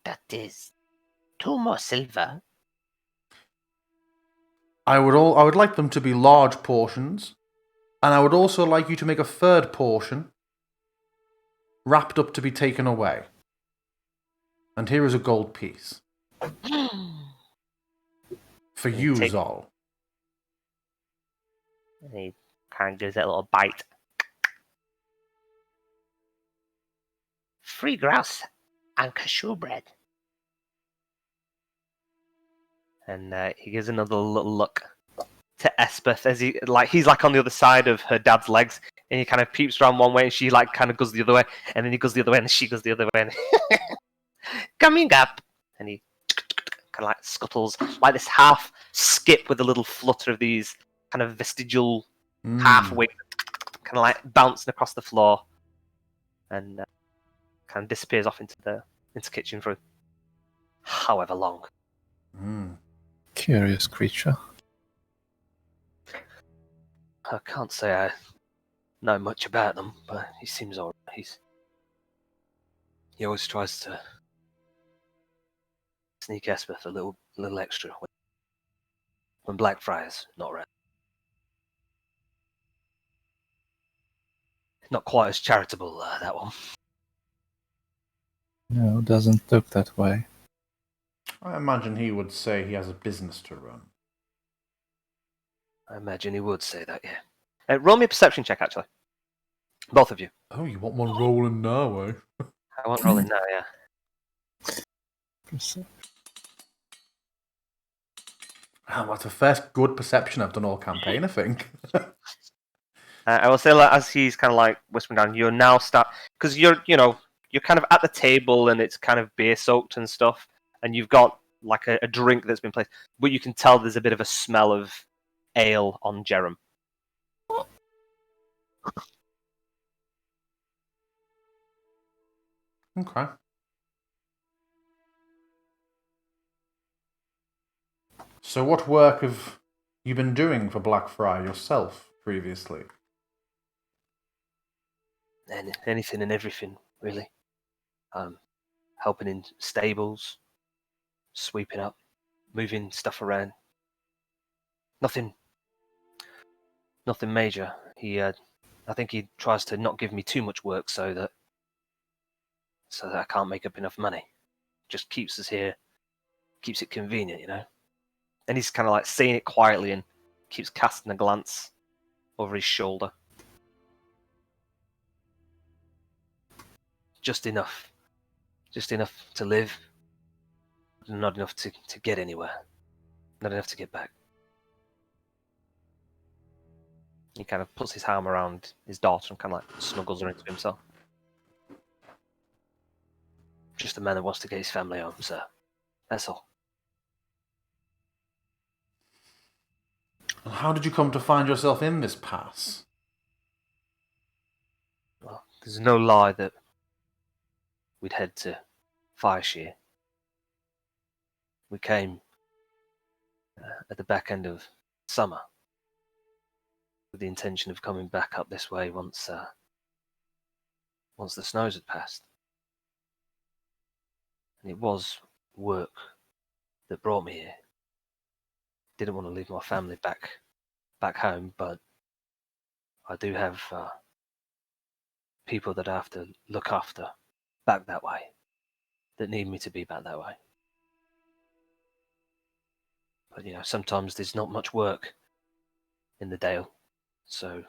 That is 2 more silver. I would like them to be large portions, and I would also like you to make a 3rd portion, wrapped up to be taken away. And here is a gold piece. For you, Zol. And he kind of gives it a little bite. 3 grouse and cashew bread. And he gives another little look to Espeth as he's like on the other side of her dad's legs, and he kind of peeps around one way, and she like kind of goes the other way, and then he goes the other way, and she goes the other way. And coming up, and he kind of like scuttles like this half skip with a little flutter of these kind of vestigial half wings, kind of like bouncing across the floor, and kind of disappears off into the kitchen for however long. Curious creature. I can't say I know much about them, but he seems alright. He always tries to sneak Espeth a little extra when Blackfriar's not around. Not quite as charitable, that one. No, doesn't look that way. I imagine he would say he has a business to run. I imagine he would say that, yeah. Roll me a perception check, actually. Both of you. Oh, you want one rolling now, eh? I won't roll it now, yeah. That's the first good perception I've done all campaign, I think. I will say, like, as he's kind of like whispering down, you're now because you're kind of at the table and it's kind of beer soaked and stuff, and you've got like a drink that's been placed, but you can tell there's a bit of a smell of ale on Jerem. Okay. So what work have you been doing for Blackfriar yourself previously? Anything and everything, really. Helping in stables, sweeping up, moving stuff around. Nothing major. I think he tries to not give me too much work so that I can't make up enough money. Just keeps us here, keeps it convenient, you know. And he's kind of like saying it quietly and keeps casting a glance over his shoulder. Just enough to live, not enough to get anywhere, not enough to get back. He kind of puts his arm around his daughter and kind of like snuggles her into himself. Just a man that wants to get his family home, sir. That's all. And how did you come to find yourself in this pass? Well, there's no lie that we'd head to Fireshire. We came at the back end of summer. with the intention of coming back up this way once the snows had passed. And it was work that brought me here. Didn't want to leave my family back home, but I do have people that I have to look after back that way, that need me to be back that way. But sometimes there's not much work in the Dale, so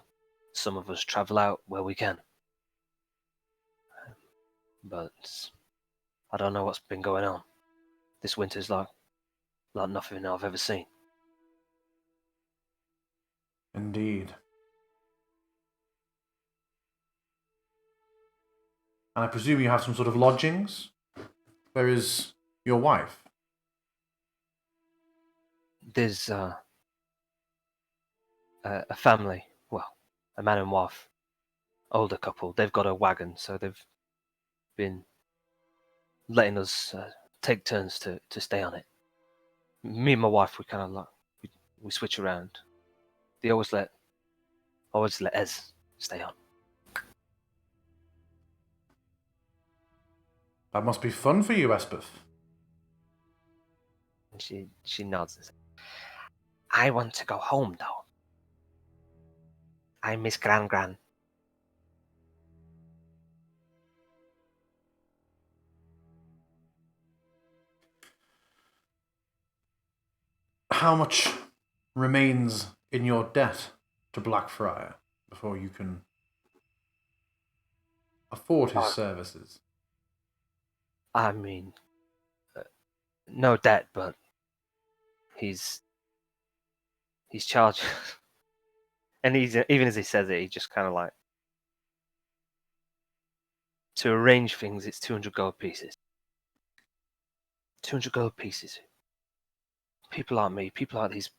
some of us travel out where we can. But I don't know what's been going on. This winter's like nothing I've ever seen. Indeed. And I presume you have some sort of lodgings? Where is your wife? There's a family, well, a man and wife, older couple. They've got a wagon, so they've been letting us take turns to stay on it. Me and my wife, we kind of we switch around. They always let Ez stay on. That must be fun for you, Espeth. And she nods and says, I want to go home, though. I miss Gran. How much remains in your debt to Blackfriar before you can afford his services? I mean, no debt, but he's charged. And even as he says it, he just kind of like, to arrange things, it's 200 gold pieces. 200 gold pieces. People like me, people like these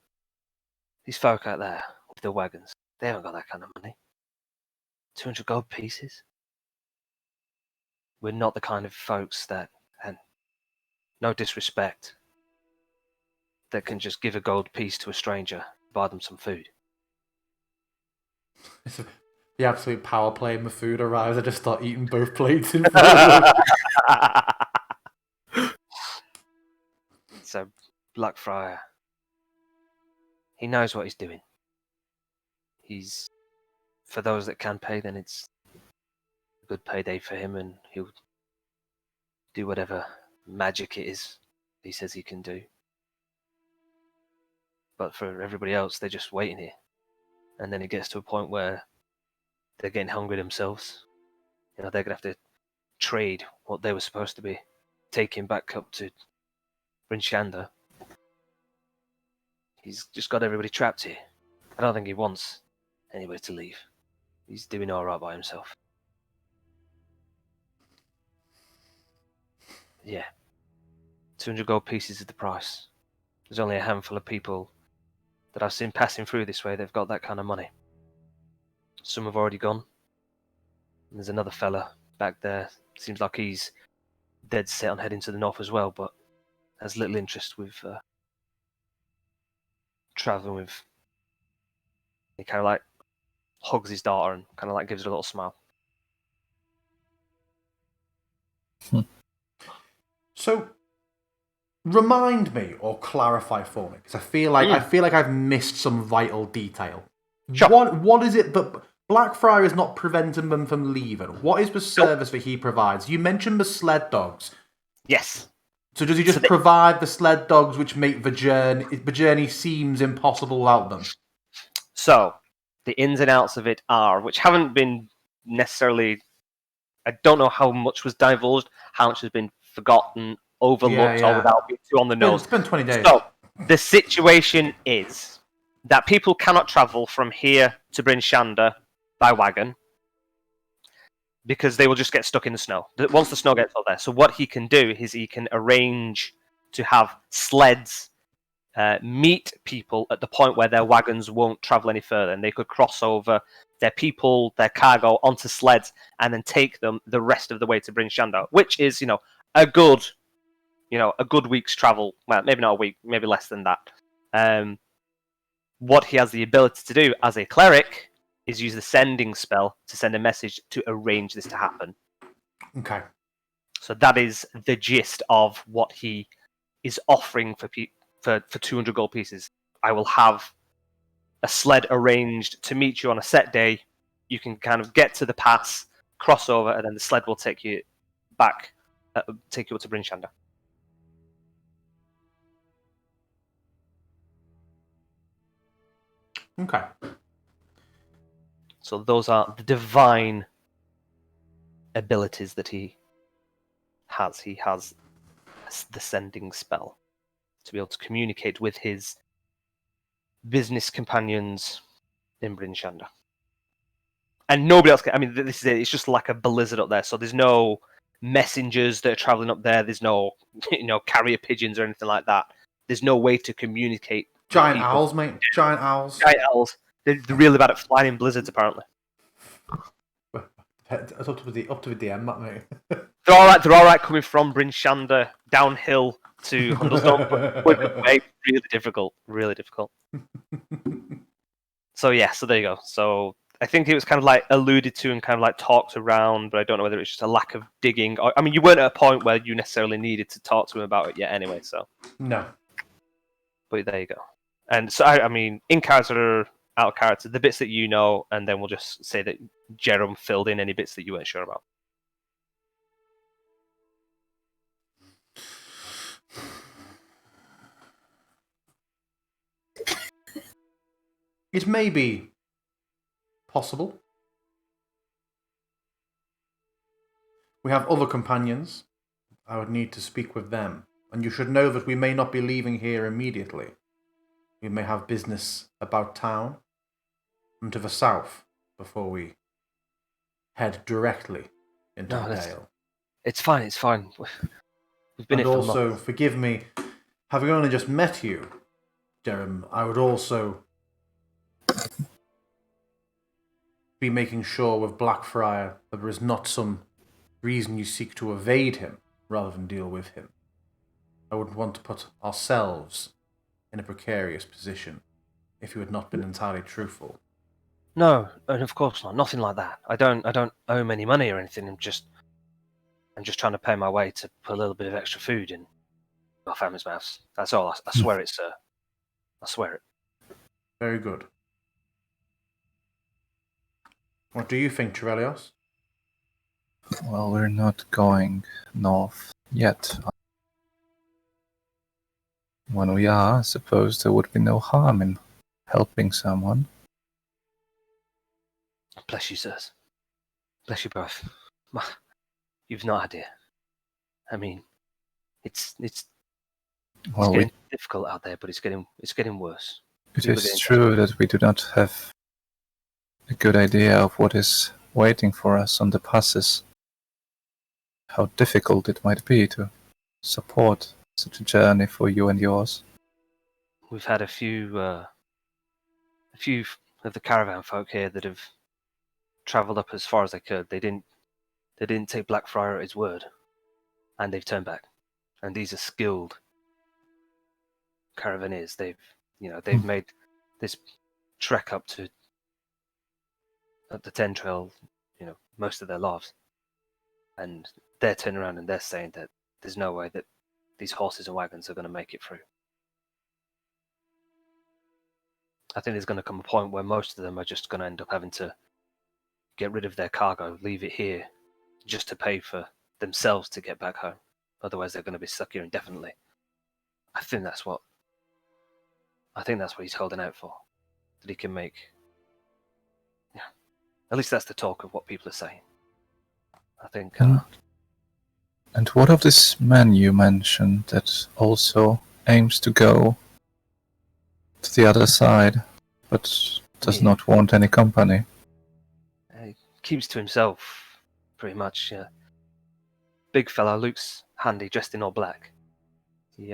folk out there with the wagons, they haven't got that kind of money. 200 gold pieces? We're not the kind of folks that, and no disrespect, that can just give a gold piece to a stranger, buy them some food. The absolute power play in the food arrives. I just start eating both plates in front of them. So, Blackfriar, he knows what he's doing. For those that can pay, then it's a good payday for him, and he'll do whatever magic it is he says he can do. But for everybody else, they're just waiting here. And then it gets to a point where they're getting hungry themselves. They're going to have to trade what they were supposed to be taking back up to Bryn Shander. He's just got everybody trapped here. I don't think he wants anybody to leave. He's doing all right by himself. Yeah. 200 gold pieces is the price. There's only a handful of people that I've seen passing through this way that've got that kind of money. Some have already gone. And there's another fella back there. Seems like he's dead set on heading to the north as well, but has little interest with traveling with. He kind of like hugs his daughter and kind of like gives her a little smile. So, remind me or clarify for me, because I feel like I've missed some vital detail. Sure. What is it that Blackfriar is not preventing them from leaving? What is the service that he provides? You mentioned the sled dogs. Yes. So does he just provide the sled dogs which make the journey seems impossible without them? So, the ins and outs of it are, which haven't been necessarily, I don't know how much was divulged, how much has been forgotten, overlooked, or without being too on the nose. It's been 20 days. So, the situation is that people cannot travel from here to Bryn Shander by wagon because they will just get stuck in the snow. Once the snow gets up there. So what he can do is he can arrange to have sleds meet people at the point where their wagons won't travel any further, and they could cross over their people, their cargo onto sleds, and then take them the rest of the way to Bryn Shander, which is, a good week's travel. Well, maybe not a week, maybe less than that. What he has the ability to do as a cleric is use the sending spell to send a message to arrange this to happen. Okay. So that is the gist of what he is offering for 200 gold pieces. I will have a sled arranged to meet you on a set day. You can kind of get to the pass, cross over, and then the sled will take you back, take you up to Bryn Shander. Okay. So those are the divine abilities that he has. He has the sending spell to be able to communicate with his business companions in Bryn Shander. And nobody else can. I mean, this is it. It's just like a blizzard up there. So there's no messengers that are traveling up there. There's no, carrier pigeons or anything like that. There's no way to communicate. Giant owls, mate. Giant owls. Giant owls. They're really bad at flying in blizzards, apparently. It's up to the DM, that mate. They're all right coming from Bryn Shander downhill to Hundelstone, but really difficult. So there you go. So I think it was kind of like alluded to and kind of like talked around, but I don't know whether it's just a lack of digging. I mean, you weren't at a point where you necessarily needed to talk to him about it yet anyway, so. No. But there you go. And so, I mean, in character, out of character, the bits that you know, and then we'll just say that Jerome filled in any bits that you weren't sure about. It may be possible. We have other companions. I would need to speak with them. And you should know that we may not be leaving here immediately. We may have business about town and to the south before we head directly into the Dale. It's fine. We've been and here for also, months. Forgive me, having only just met you, Jerem, I would also be making sure with Blackfriar that there is not some reason you seek to evade him rather than deal with him. I wouldn't want to put ourselves in a precarious position if you had not been entirely truthful. No, and of course not. Nothing like that. I don't owe him any money or anything. I'm just trying to pay my way to put a little bit of extra food in our family's mouths. That's all. I swear it, sir. I swear it. Very good. What do you think, Trevelios? Well, we're not going north yet. When we are, I suppose there would be no harm in helping someone. Bless you, sirs. Bless you both. You've no idea. I mean, it's getting difficult out there, but it's getting worse. It is true that we do not have a good idea of what is waiting for us on the passes. How difficult it might be to support such a journey for you and yours. We've had a few of the caravan folk here that have travelled up as far as they could. They didn't take Blackfriar at his word, and they've turned back. And these are skilled caravaneers. They've made this trek up to the Ten Trail, most of their lives, and they're turning around and they're saying that there's no way that these horses and wagons are going to make it through. I think there's going to come a point where most of them are just going to end up having to get rid of their cargo, leave it here, just to pay for themselves to get back home. Otherwise, they're going to be stuck here indefinitely. I think that's what he's holding out for. That he can make. Yeah. At least that's the talk of what people are saying. I think. And what of this man you mentioned that also aims to go to the other side, but does not want any company? He keeps to himself, pretty much. Big fella, looks handy, dressed in all black. He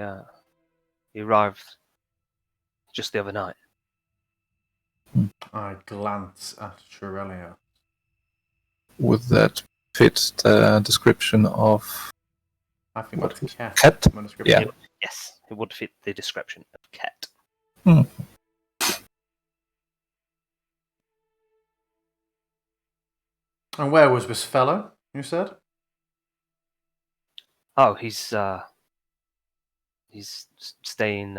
arrived just the other night. I glance at Shirelio. Would that fit the description of... I think that's Ket. Ket? Yeah. Yes, it would fit the description of Ket. And where was this fellow, you said? Oh, he's staying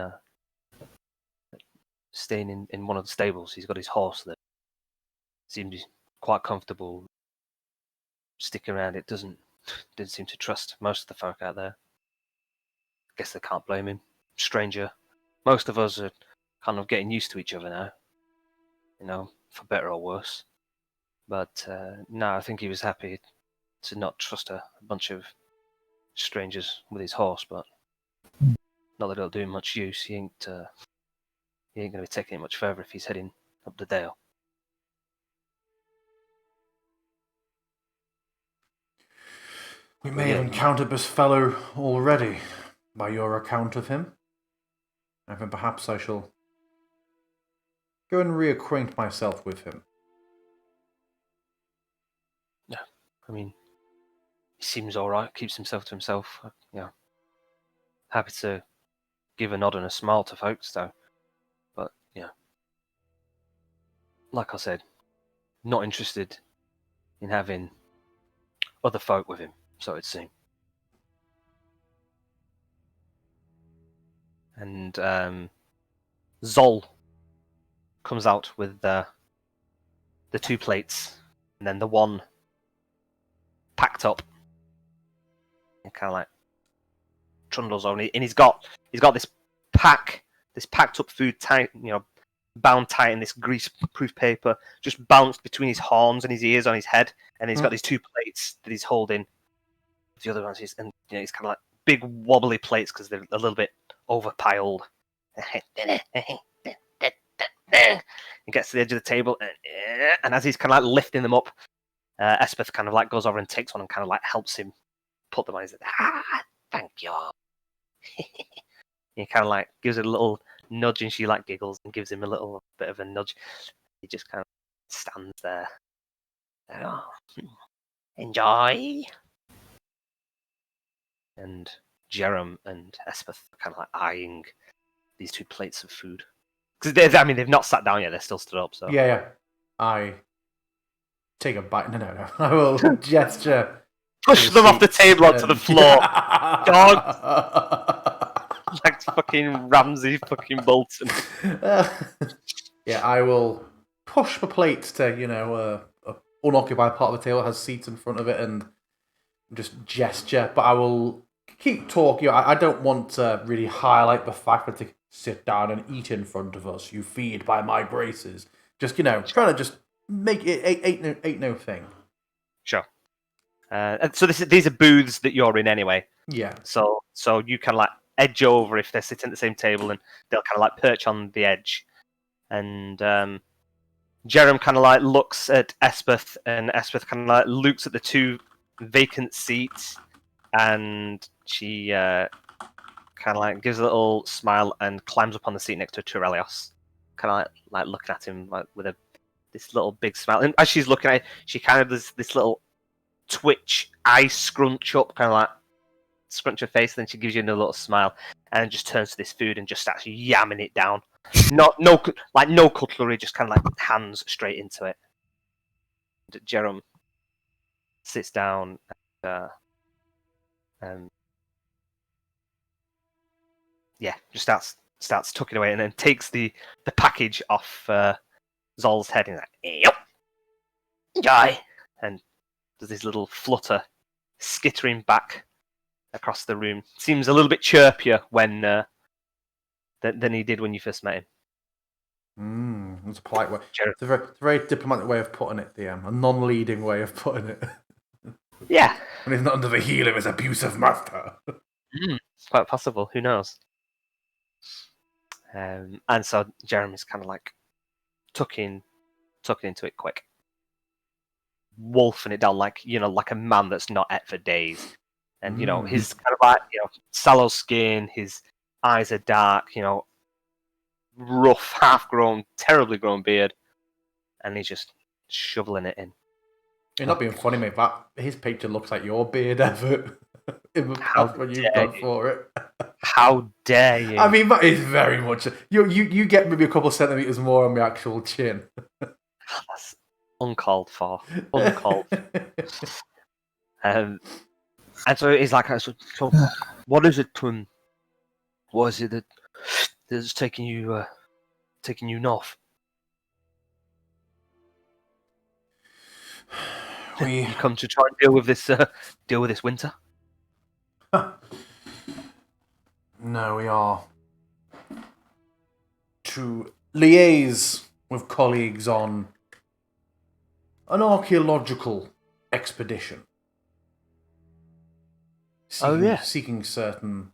in one of the stables. He's got his horse there. Seems quite comfortable sticking around. Didn't seem to trust most of the folk out there. Guess they can't blame him. Stranger. Most of us are kind of getting used to each other now. You know, for better or worse. But no, I think he was happy to not trust a bunch of strangers with his horse, but not that it'll do him much use. He ain't going to be taking it much further if he's heading up the dale. We may have encountered this fellow already, by your account of him. And then perhaps I shall go and reacquaint myself with him. Yeah, I mean, he seems all right. Keeps himself to himself. Happy to give a nod and a smile to folks, though. But like I said, not interested in having other folk with him. So it seems. And Zol comes out with the 2 plates, and then the one packed up, and kind of like trundles on it. And he's got this packed up food tight, bound tight in this grease-proof paper, just bounced between his horns and his ears on his head. And he's got these 2 plates that he's holding. The other ones, he's kind of like big wobbly plates because they're a little bit overpiled. He gets to the edge of the table, and as he's kind of like lifting them up, Espeth kind of like goes over and takes one and kind of like helps him put them on. He's like, thank you. He kind of like gives it a little nudge, and she like giggles and gives him a little bit of a nudge. He just kind of stands there. Oh, enjoy. And Jerem and Espeth are kind of like eyeing these 2 plates of food. Because they've not sat down yet, they're still stood up. So Yeah. I take a bite. No. I will gesture. Push them off the table onto the floor. Dog! Like fucking Ramsay fucking Bolton. I will push the plate to, unoccupied part of the table that has seats in front of it and just gesture. But I will keep talking. I don't want to really highlight the fact that they sit down and eat in front of us. You feed by my graces. Just, trying to just make it ain't no thing. Sure. So these are booths that you're in anyway. Yeah. So you can like edge over if they're sitting at the same table, and they'll kind of like perch on the edge. And Jerem kind of like looks at Espeth, and Espeth kind of like looks at the 2 vacant seats, and she kind of like gives a little smile and climbs up on the seat next to Turelios, kind of like looking at him like with this little big smile. And as she's looking at it, she kind of does this little twitch, eye scrunch up, kind of like scrunch her face, and then she gives you another little smile, and then just turns to this food and just starts yamming it down. No cutlery, just kind of like hands straight into it. Jerem sits down and just starts tucking away, and then takes the package off Zol's head, and he's like, yep, enjoy, and does this little flutter, skittering back across the room. Seems a little bit chirpier when than he did when you first met him. That's a polite way. It's a very diplomatic way of putting it, DM. A non-leading way of putting it. Yeah. And he's not under the heel of his abusive master. It's quite possible. Who knows? And so Jeremy's kind of like tucking into it quick, wolfing it down like a man that's not ate for days. And his kind of like sallow skin, his eyes are dark, rough, half-grown, terribly grown beard, and he's just shoveling it in. You're not being funny, mate, but his picture looks like your beard, Everett. In the past when you've gone for it. How dare you? I mean, that is very much... You get maybe a couple of centimetres more on my actual chin. uncalled for. Uncalled. And so he's like, so what is it, Twin? What is it that's taking you north? You come to try and deal with this winter? No, we are to liaise with colleagues on an archaeological expedition. Seeking certain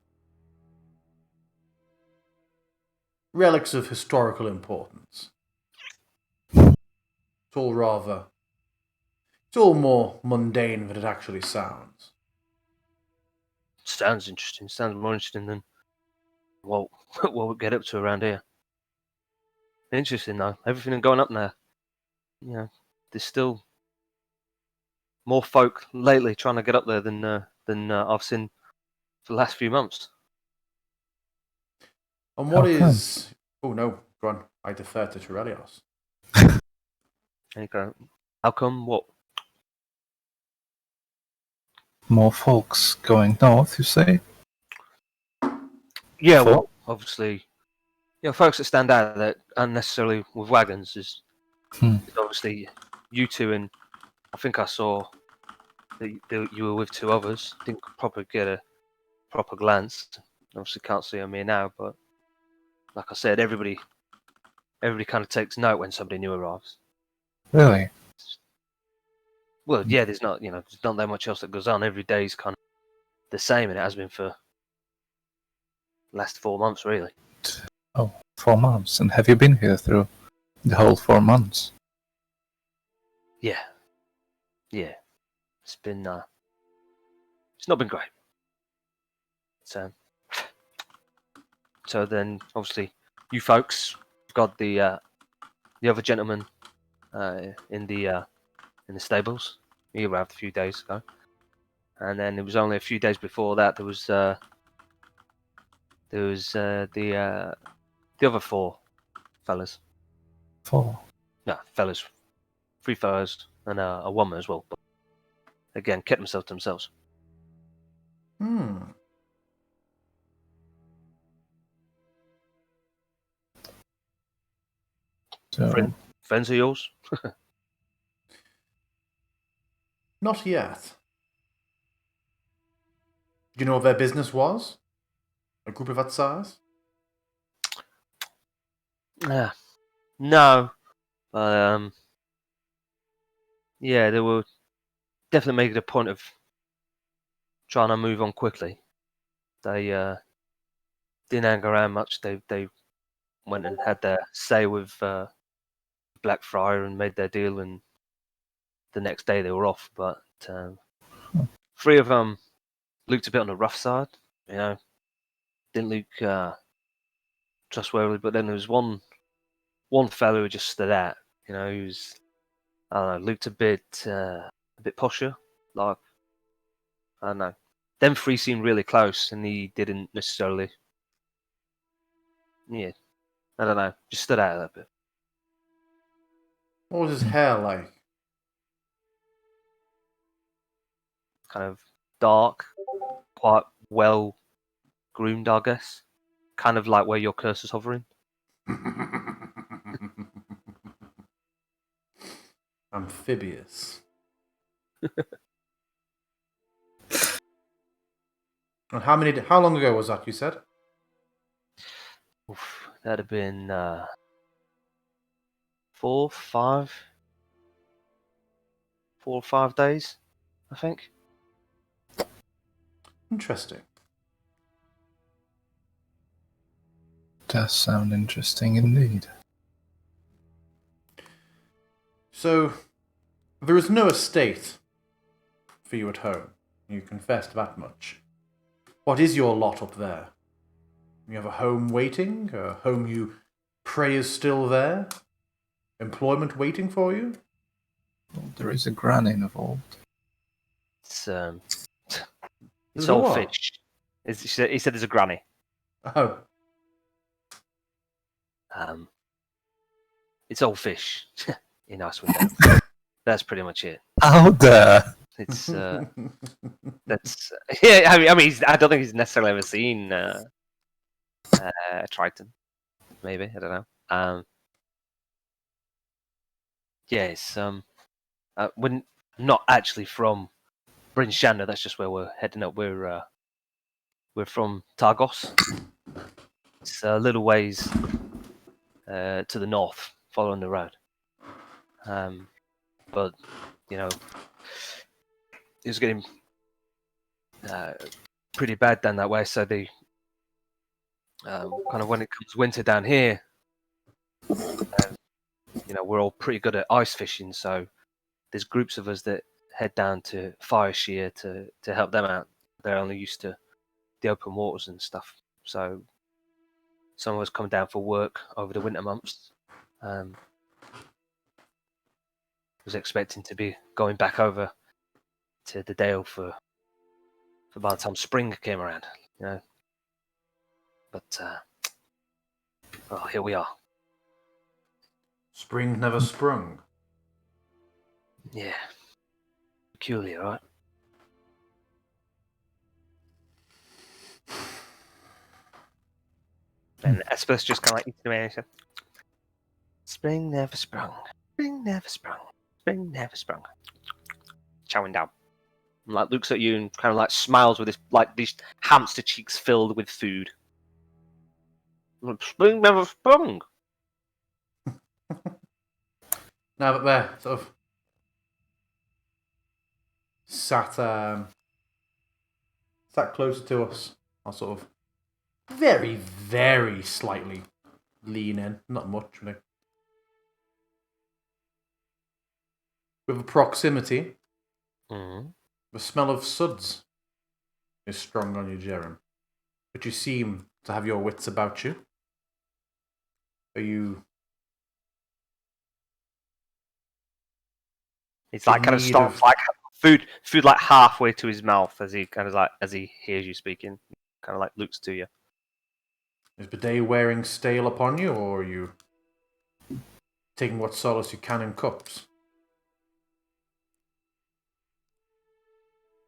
relics of historical importance. It's all more mundane than it actually sounds. Sounds interesting. Sounds more interesting than what we get up to around here. Interesting though. Everything going up there. You know, there's still more folk lately trying to get up there than I've seen for the last few months. And what is... Oh no, go on. I defer to Torelios. Okay. How come? What? More folks going north, you say? Yeah, well, obviously, folks that stand out that aren't necessarily with wagons is obviously you two, and I think I saw that you were with two others. Didn't probably get a proper glance. Obviously, can't see them here now, but like I said, everybody kind of takes note when somebody new arrives. Really? Well, yeah, there's not that much else that goes on. Every day's kind of the same, and it has been for the last 4 months, really. Oh, 4 months. And have you been here through the whole 4 months? Yeah. It's been it's not been great. So then, obviously, you folks got the other gentleman in the stables. He arrived a few days ago, and then it was only a few days before that there was the other 4 fellas. 4? No, fellas, 3 fellas and a woman as well. But again, kept themselves to themselves. So... Friends of yours? Not yet. Do you know what their business was? A group of that size? No. Yeah, they were definitely making a point of trying to move on quickly. They didn't hang around much. They went and had their say with Blackfriar and made their deal, and the next day they were off. But 3 of them looked a bit on the rough side. Didn't look trustworthy. But then there was one fellow who just stood out. He was, I don't know, looked a bit posher. Like, I don't know. Them 3 seemed really close, and he didn't necessarily. Yeah, I don't know. Just stood out a little bit. What was his hair like? Kind of dark, quite well groomed, I guess. Kind of like where your cursor's hovering. Amphibious. And how long ago was that, you said? Oof, that'd have been 4 or 5 days, I think. Interesting. Does sound interesting indeed. So, there is no estate for you at home. You confessed that much. What is your lot up there? You have a home waiting? A home you pray is still there? Employment waiting for you? Well, there is a granny involved. It's all fish. He said there's a granny. Oh. It's all fish. In nice window. That's pretty much it. How dare! It's that's yeah. I mean, I don't think he's necessarily ever seen Triton. Maybe I don't know. Yeah, it's we're not actually from Bryn Shanna. That's just where we're heading up. We're from Targos. It's a little ways to the north, following the road. But you know, it was getting pretty bad down that way. So the kind of when it comes winter down here, you know, we're all pretty good at ice fishing. So there's groups of us that head down to Fire Shear to help them out. They're only used to the open waters and stuff. So some of us come down for work over the winter months. Was expecting to be going back over to the Dale for by the time spring came around, you know. But well, here we are. Spring never sprung. Yeah, peculiar, right? And Esper's just kind of like eating away. And said, "Spring never sprung. Spring never sprung. Spring never sprung." Chowing down. And like looks at you and kind of like smiles with his like these hamster cheeks filled with food. Spring never sprung. Now that they're sort of sat closer to us, I'll sort of very, very slightly lean in. Not much, really. With a proximity, the smell of suds is strong on you, Jerem. But you seem to have your wits about you. Are you... It's like kind of stops like food like halfway to his mouth as he hears you speaking. Kind of like looks to you. Is Bidet wearing stale upon you, or are you taking what solace you can in cups?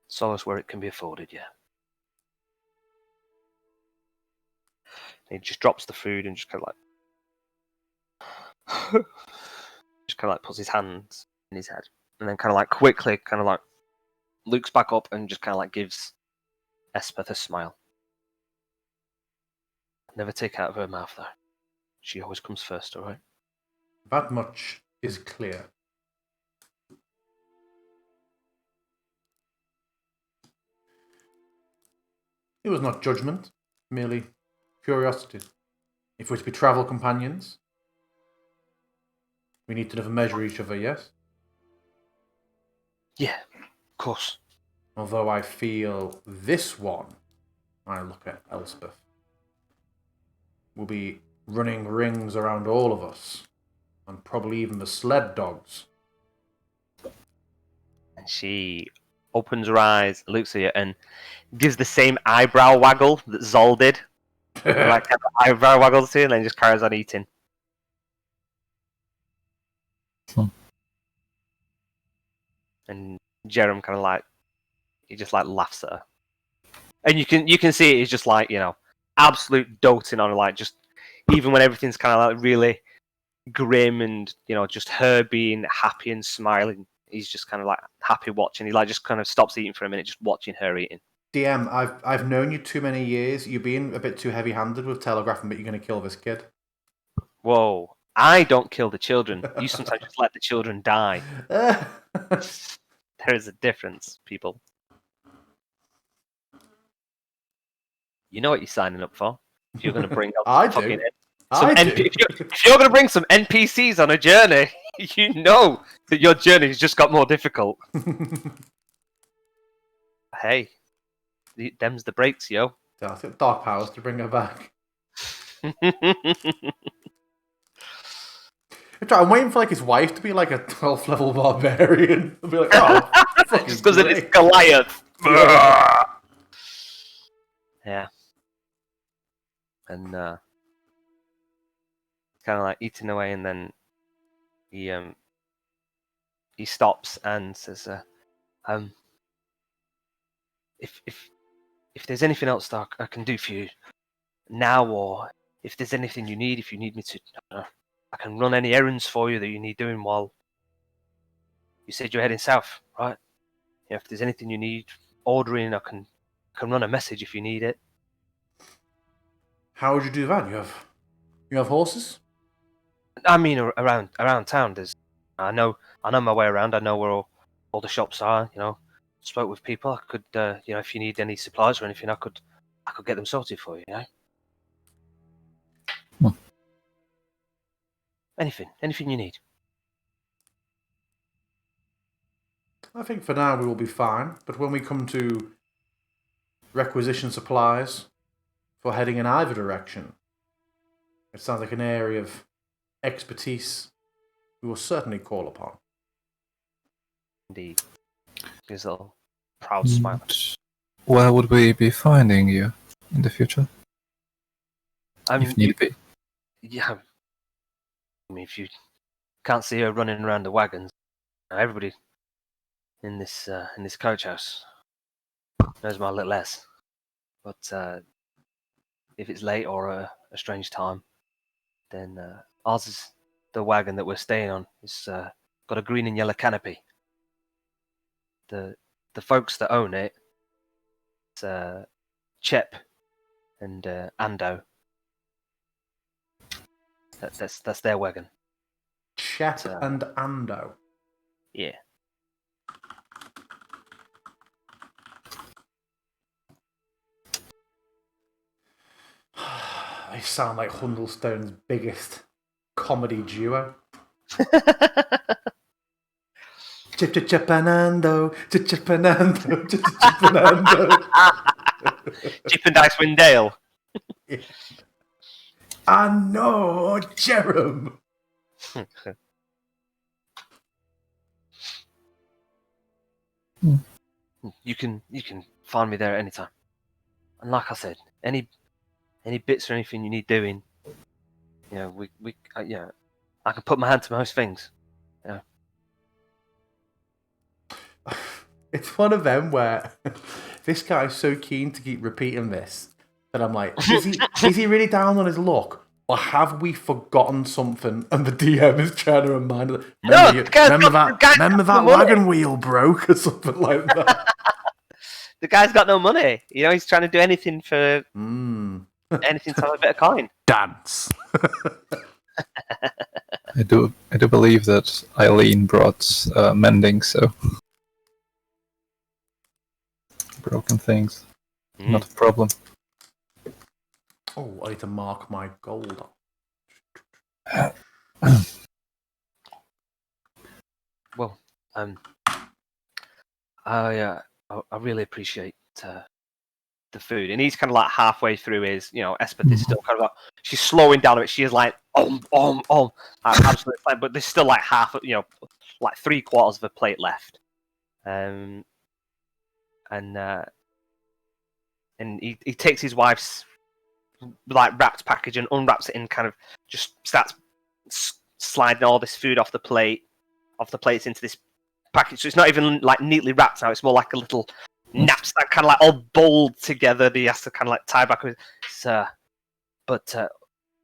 Solace where it can be afforded, yeah. He just drops the food and just kind of like puts his hands in his head, and then kind of like quickly kind of like looks back up and just kind of like gives Espeth a smile. Never take out of her mouth though. She always comes first, all right? That much is clear. It was not judgment, merely curiosity. If we're to be travel companions, we need to never measure each other, yes? Yeah, of course. Although I feel this one, I look at Elspeth, will be running rings around all of us, and probably even the sled dogs. And she opens her eyes, looks at you, and gives the same eyebrow waggle that Zol did. Like kind of eyebrow waggles to you, and then just carries on eating. And Jerem kind of like, he just like laughs at her. And you can see it, he's just like, you know, absolute doting on her, like just even when everything's kind of like really grim and, you know, just her being happy and smiling, he's just kind of like happy watching. He like just kind of stops eating for a minute, just watching her eating. DM, I've known you too many years. You're being a bit too heavy-handed with telegraphing that you're going to kill this kid. Whoa. I don't kill the children. You sometimes just let the children die. There is a difference, people. You know what you're signing up for. If you're going to bring up if you're going to bring some NPCs on a journey, you know that your journey's just got more difficult. Hey, them's the breaks, yo. I've got dark powers to bring her back. I'm waiting for like his wife to be like a 12th level barbarian. I'll be like, oh, just because it's Goliath. Yeah. And kind of like eating away, and then he he stops and says, if there's anything else that I can do for you now, or if there's anything you need, if you need me to, I can run any errands for you that you need doing while you said you're heading south, right? If there's anything you need ordering, I can run a message if you need it. How would you do that? You have horses? I mean, around town, I know my way around. I know where all the shops are. Spoke with people. I could, if you need any supplies or anything, I could get them sorted for you. Anything you need. I think for now we will be fine, but when we come to requisition supplies for heading in either direction, it sounds like an area of expertise we will certainly call upon. Indeed. Gives a little proud smile. Where would we be finding you in the future? If need be. Yeah. I mean, if you can't see her running around the wagons, everybody in this coach house knows my little S. But if it's late or a strange time, then ours is the wagon that we're staying on. It's got a green and yellow canopy. The folks that own it, it's Chep and Ando. That's their wagon. Chep and Ando. Yeah. They sound like Hundlestone's biggest comedy duo. Chip and Ando, Chip and Ando, Chip and Ando. Chip and Icewind Dale. Yeah. I know, Jerem. You can find me there at any time. And like I said, any bits or anything you need doing, I can put my hand to most things. Yeah. It's one of them where this guy's so keen to keep repeating this that I'm like, is he really down on his luck? Or have we forgotten something and the DM is trying to remind us? Remember that wagon wheel broke or something like that? The guy's got no money. He's trying to do anything for anything to have a bit of coin. Dance. I do believe that Eileen brought mending, so broken things, not a problem. Oh, I need to mark my gold. Well, I really appreciate the food, and he's kind of like halfway through his, Espeth is still kind of like, she's slowing down a bit. She is like, absolutely fine, but there's still like half, like 3/4 of a plate left, and he takes his wife's like wrapped package and unwraps it and kind of just starts sliding all this food off the plates into this package. So it's not even like neatly wrapped now. It's more like a little knapsack, kind of like all balled together that he has to kind of like tie back with. But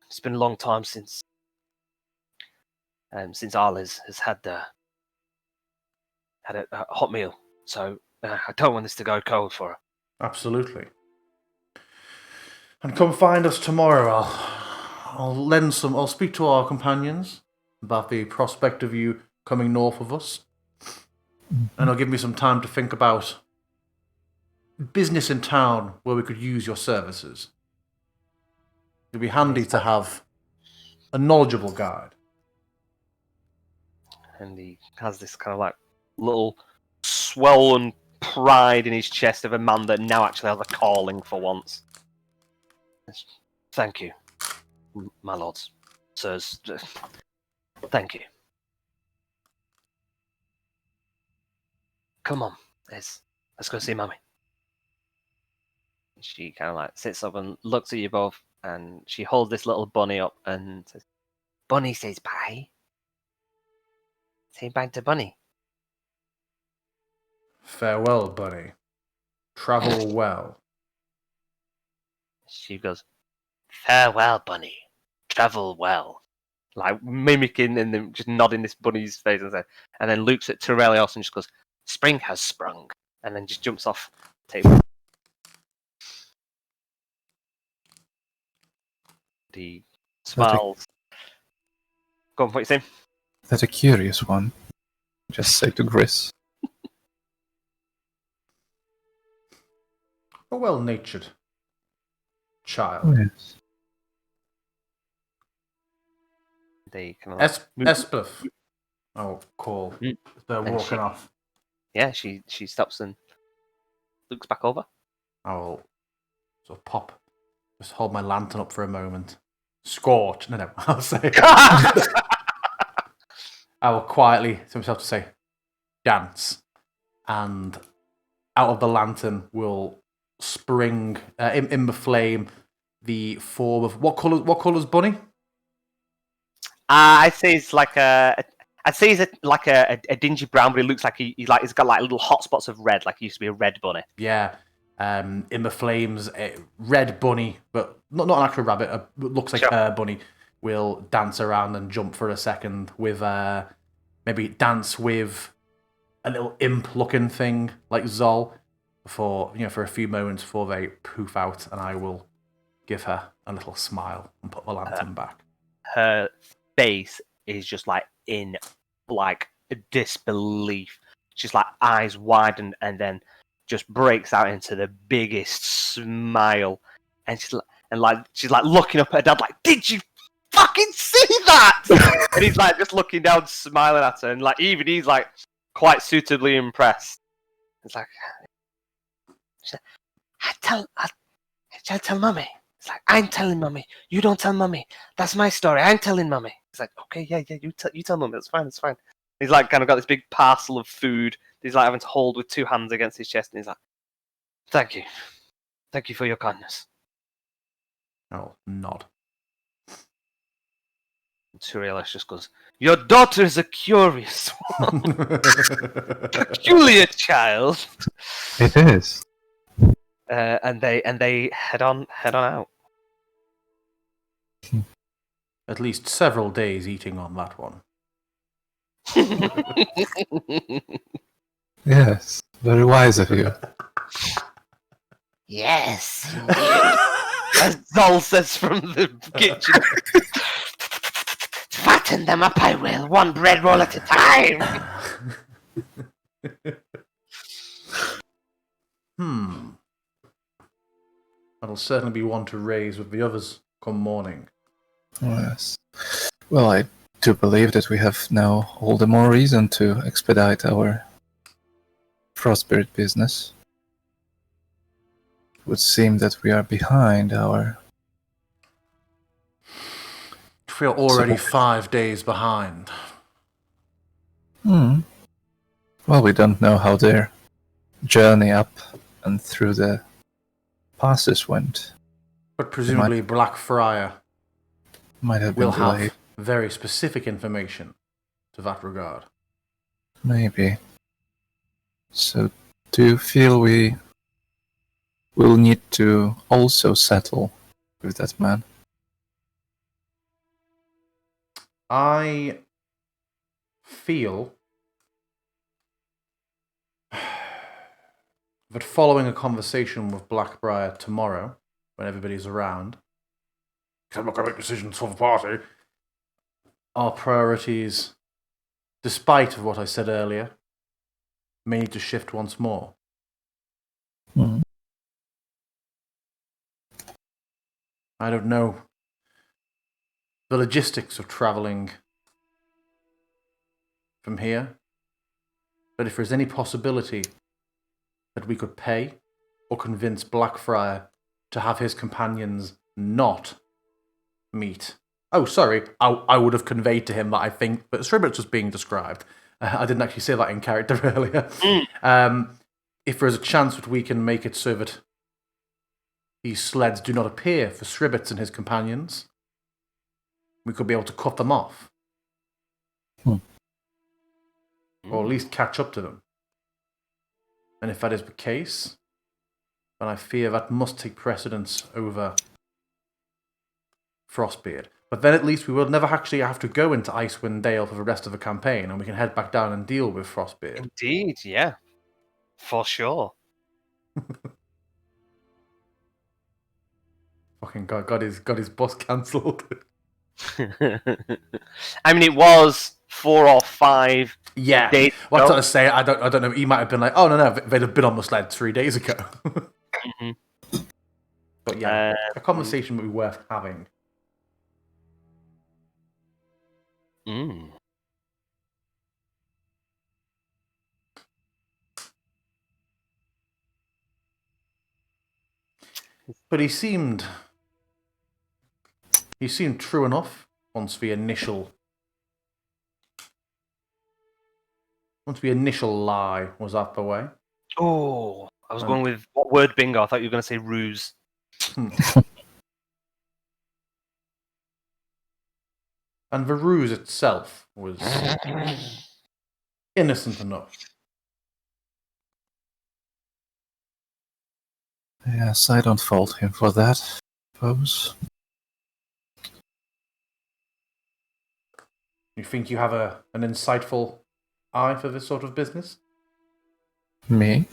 it's been a long time since Arla has had a hot meal. So I don't want this to go cold for her. Absolutely. And come find us tomorrow. I'll speak to our companions about the prospect of you coming north of us. And I'll give me some time to think about business in town where we could use your services. It'd be handy to have a knowledgeable guide. And he has this kind of like little swollen pride in his chest of a man that now actually has a calling for once. Thank you, my lords, sirs. Thank you. Come on, let's go see Mummy. She kind of like sits up and looks at you both, and she holds this little bunny up and says, "Bunny says bye. Say bye to Bunny." Farewell, Bunny. Travel well. She goes, farewell, Bunny. Travel well. Like mimicking and then just nodding this bunny's face and then looks at Torelios and just goes, spring has sprung. And then just jumps off the table. He smiles. Go on, what you saying? That's a curious one. Just say to Gris. A well-natured child. Oh, yes. They kind of Espeth. Oh, call. They're And walking off. Yeah, she stops and looks back over. I will sort of pop. Just hold my lantern up for a moment. Scorch. No. I'll say. I will quietly to myself to say, dance. And out of the lantern will spring in the flame the form of what colour's Bunny? I'd say it's like I'd say he's like a dingy brown, but it looks like he's got like little hot spots of red, like he used to be a red bunny. Yeah. In the flames, a red bunny, but not an actual rabbit. Looks like a bunny will dance around and jump for a second with maybe dance with a little imp-looking thing like Zol for a few moments before they poof out, and I will give her a little smile and put the lantern back. Her face is just like in like disbelief. She's like eyes widen and then just breaks out into the biggest smile, and she's like looking up at her dad like, "Did you fucking see that?" And he's like just looking down, smiling at her, and like even he's like quite suitably impressed. It's like, I tell mummy. It's like, I'm telling mummy. You don't tell mummy. That's my story. I'm telling mummy. It's like, okay, yeah, you tell mummy. It's fine. He's like kind of got this big parcel of food. He's like having to hold with two hands against his chest, and he's like, thank you for your kindness. I'll nod. Turielish just goes, your daughter is a curious one. Peculiar child. It is. And they head on out. At least several days eating on that one. Yes, very wise of you. Yes, as Zol says from the kitchen. Fatten them up, I will. One bread roll at a time. That'll certainly be one to raise with the others come morning. Yes. Well, I do believe that we have now all the more reason to expedite our Frostspirit business. It would seem that we are behind our... We are already 5 days behind. Well, we don't know how their journey up and through the passes went. But presumably Blackfriar Might have been will delayed. have very specific information to that regard. Maybe. So, do you feel we will need to also settle with that man? I feel that following a conversation with Blackbriar tomorrow, when everybody's around, because I'm not going to make decisions for the party, our priorities, despite of what I said earlier, may need to shift once more. I don't know the logistics of travelling from here, but if there's any possibility that we could pay or convince Blackfriar to have his companions not meet. Oh, sorry, I would have conveyed to him that I think that Sribbits was being described. I didn't actually say that in character earlier. If there's a chance that we can make it so that these sleds do not appear for Sribbits and his companions, we could be able to cut them off. Or at least catch up to them. And if that is the case, then I fear that must take precedence over Frostbeard. But then at least we will never actually have to go into Icewind Dale for the rest of the campaign, and we can head back down and deal with Frostbeard. Indeed, yeah. For sure. Fucking got his bus cancelled. I mean, it was 4 or 5 days What ago. I say? I don't know. He might have been like, oh no, they'd have been on the sled 3 days ago. But yeah, a conversation would be worth having. But he seemed true enough once the initial lie was out the way. Oh, I was going with what word bingo? I thought you were going to say ruse. And the ruse itself was innocent enough. Yes, I don't fault him for that, I suppose. You think you have an insightful eye for this sort of business? Me?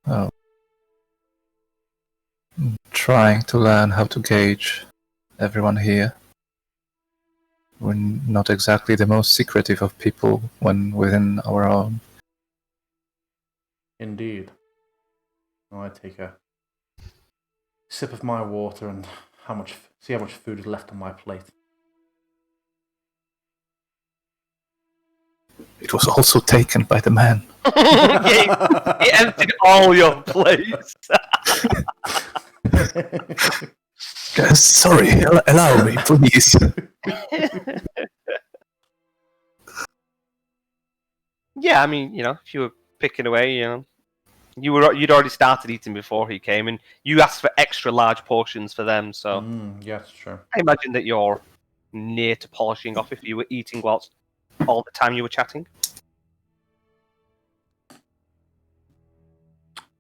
Oh. Trying to learn how to gauge everyone here. We're not exactly the most secretive of people when within our own. Indeed. Oh, I take a sip of my water and see how much food is left on my plate. It was also taken by the man. He emptied all your plates. Guys, sorry, allow me, please. Yeah, I mean, if you were picking away, you'd already started eating before he came, and you asked for extra large portions for them. So yes, sure. I imagine that you're near to polishing off if you were eating whilst all the time you were chatting.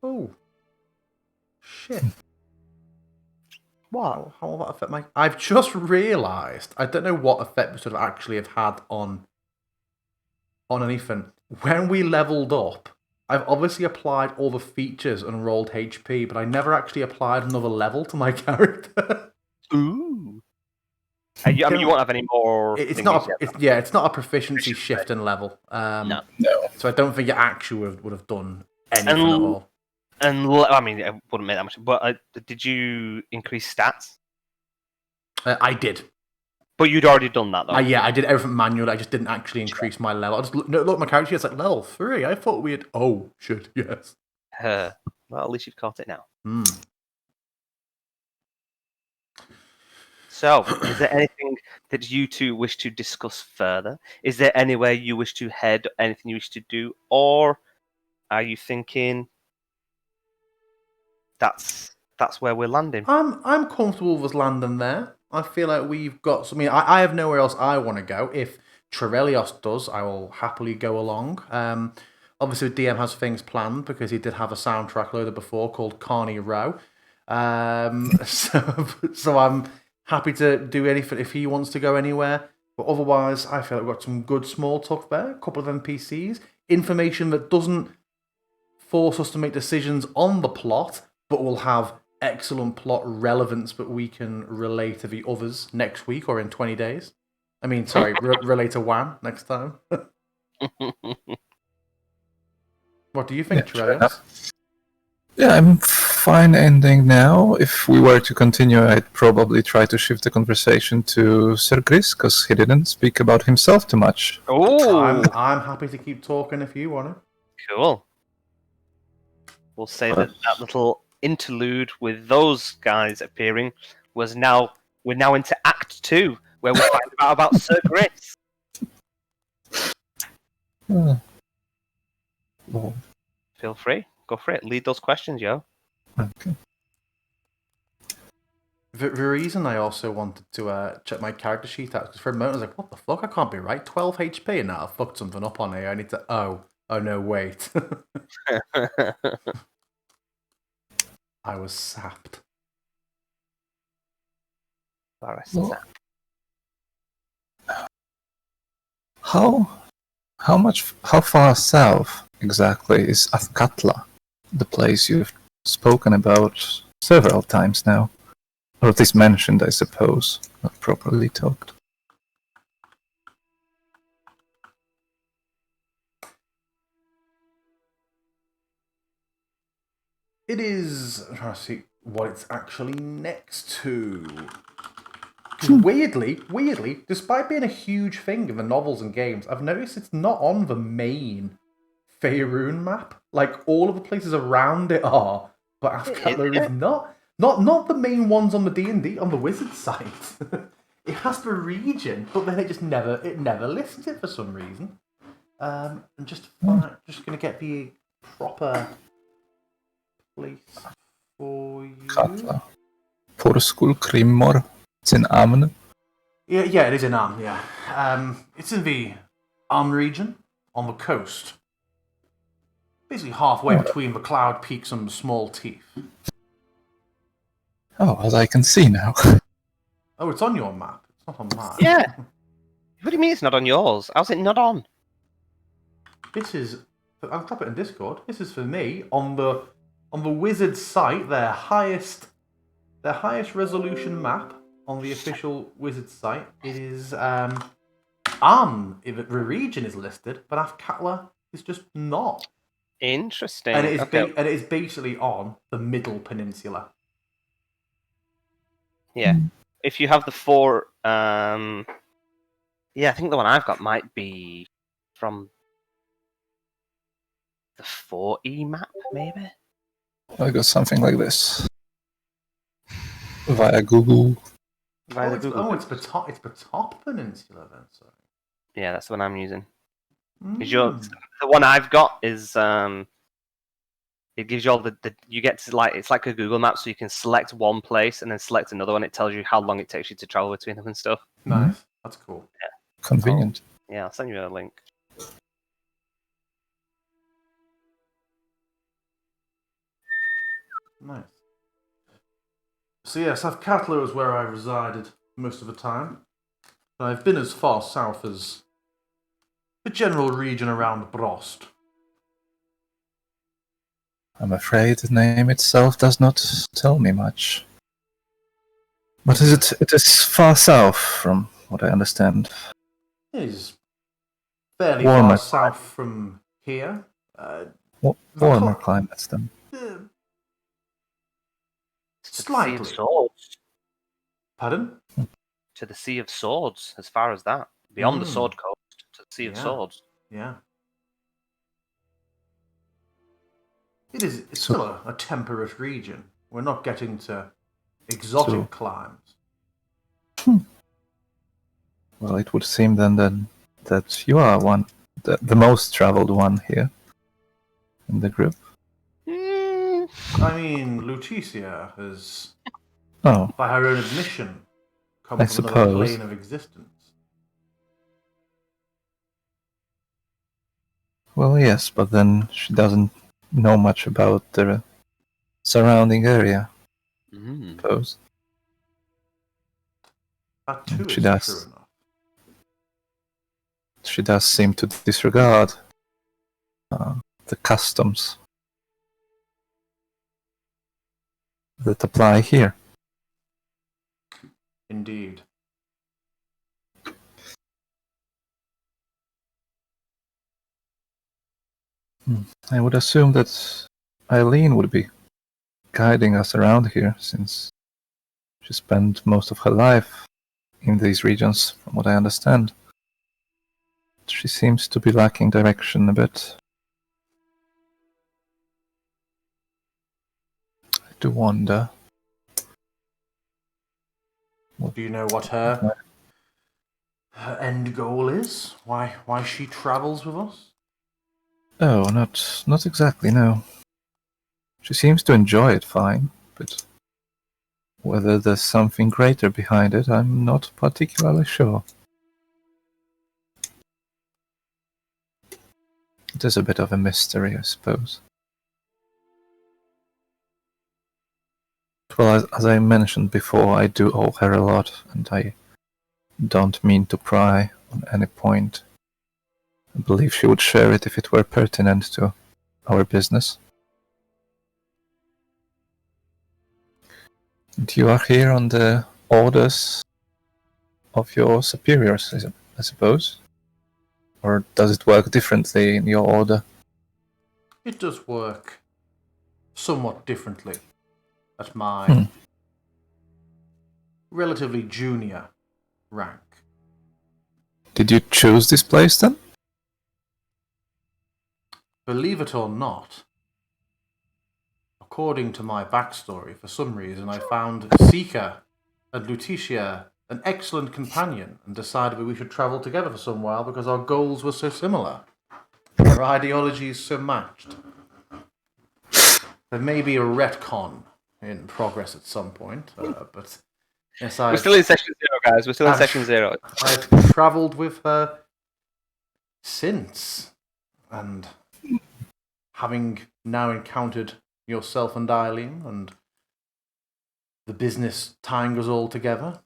Oh, shit. What? How will that affect my... I've just realised, I don't know what effect we sort of actually have had on anything. When we leveled up, I've obviously applied all the features and rolled HP, but I never actually applied another level to my character. Ooh. I mean, you won't have any more... It's not a proficiency shifting level. No. So I don't think it actually would have done anything at all. And I mean, it wouldn't make that much. But did you increase stats? I did. But you'd already done that, though. Yeah, I did everything manually. I just didn't actually increase my level. I just looked at my character. It's like level 3. I thought we had. Oh shit! Yes. Well, at least you've caught it now. So, is there anything that you two wish to discuss further? Is there anywhere you wish to head? Anything you wish to do, or are you thinking that's where we're landing? I'm comfortable with us landing there. I feel like we've got something. I have nowhere else I want to go. If Trevelios does, I will happily go along. Obviously, DM has things planned because he did have a soundtrack loaded before called Carney Row. So I'm happy to do anything if he wants to go anywhere. But otherwise, I feel like we've got some good small talk there. A couple of NPCs, information that doesn't force us to make decisions on the plot, but will have excellent plot relevance that we can relay to the others next week or in 20 days. I mean, sorry, relay to Wan next time. What do you think, Trevelios? Yeah, I'm fine ending now. If we were to continue, I'd probably try to shift the conversation to Sir Chris, because he didn't speak about himself too much. Oh, I'm happy to keep talking if you want to. Cool. We'll say that little interlude with those guys appearing we're now into Act 2, where we find out about Sir Chris. Feel free. Go for it. Lead those questions, yo. Okay. The reason I also wanted to check my character sheet out, because for a moment I was like, what the fuck? I can't be right. 12 HP, and now I fucked something up on here. I need to... Oh, Oh no, wait. I was sapped. Well, how far south exactly is Athkatla, the place you've spoken about several times now? Or at least mentioned, I suppose, not properly talked. It is. I'm trying to see what it's actually next to. Because weirdly, despite being a huge thing in the novels and games, I've noticed it's not on the main Faerun map. Like, all of the places around it are, but Athkatla is not. Not the main ones on the D&D, on the Wizard site. It has the region, but then it never lists it for some reason. I'm just gonna get the proper place for you. Katla. Porskul Krimmor. It's in Amn. Yeah, it is in Amn, yeah. It's in the Amn region, on the coast. Basically halfway between the Cloud Peaks and the Small Teeth. Oh, as I can see now. Oh, it's on your map. It's not on mine. Yeah. What do you mean it's not on yours? How's it not on? This is... I'll drop it in Discord. This is for me, on the Wizard site, their highest resolution map on the official Wizard site. It is Amn. The region is listed, but Athkatla is just not. Interesting. And it is basically on the Middle Peninsula. Yeah. If you have the 4, yeah, I think the one I've got might be from the 4E map, maybe. I got something like this via Google. It's the top peninsula then. Sorry. Yeah, that's the one I'm using. The one I've got is it gives you all the you get to it's like a Google map, so you can select one place and then select another one. It tells you how long it takes you to travel between them and stuff. Nice, that's cool. Yeah. Convenient. Yeah, I'll send you a link. Nice. So yes, Athkatla is where I resided most of the time. I've been as far south as the general region around Brost. I'm afraid the name itself does not tell me much. But it is far south, from what I understand. It is fairly Warmer far south from here. Warmer climates, then. Slightly. To the Sea of Swords. Pardon? To the Sea of Swords, as far as that. Beyond the Sword Coast, to the Sea of Swords. Yeah. It's still a temperate region. We're not getting to exotic climes. Well, it would seem then that you are the most traveled one here in the group. I mean, Lutetia has, by her own admission, come from another plane of existence. Well, yes, but then she doesn't know much about the surrounding area. I suppose. That too is true enough. She does seem to disregard the customs that apply here. Indeed. I would assume that Eileen would be guiding us around here, since she spent most of her life in these regions, from what I understand. She seems to be lacking direction a bit. I do wonder. Do you know what her end goal is? Why she travels with us? Oh, not exactly, no. She seems to enjoy it fine, but whether there's something greater behind it, I'm not particularly sure. It is a bit of a mystery, I suppose. Well, as I mentioned before, I do owe her a lot, and I don't mean to pry on any point. I believe she would share it if it were pertinent to our business. And you are here on the orders of your superiors, I suppose? Or does it work differently in your order? It does work somewhat differently at my relatively junior rank. Did you choose this place then? Believe it or not, according to my backstory, for some reason I found Sika and Lutetia an excellent companion and decided we should travel together for some while because our goals were so similar. Our ideologies so matched. There may be a retcon in progress at some point, but yes, we're still in session 0, guys. We're still in session 0. I've travelled with her since, and having now encountered yourself and Eileen, and the business tying us all together,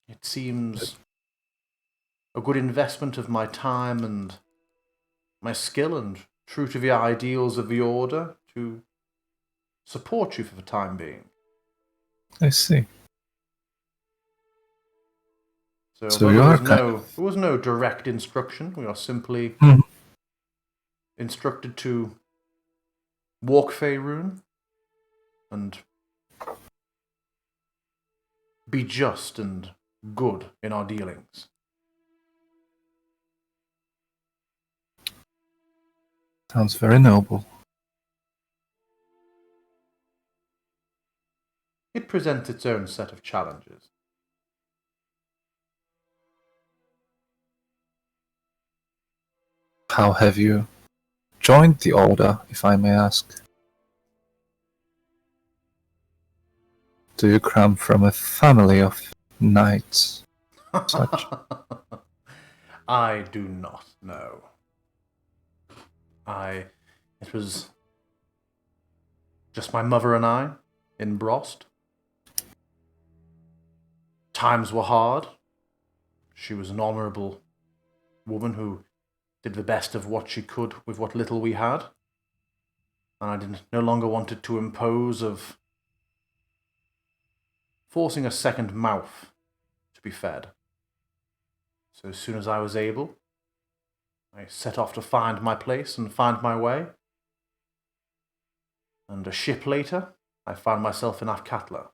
it seems a good investment of my time and my skill, and true to the ideals of the Order, to support you for the time being. I see. So you are there was no direct instruction. We are simply instructed to walk Faerun and be just and good in our dealings. Sounds very noble. It presents its own set of challenges. How have you joined the Order, if I may ask? Do you come from a family of knights? Such? I do not know. It was just my mother and I in Brost. Times were hard. She was an honourable woman who did the best of what she could with what little we had. And I no longer wanted to impose of forcing a second mouth to be fed. So as soon as I was able, I set off to find my place and find my way. And a ship later, I found myself in Afkatla.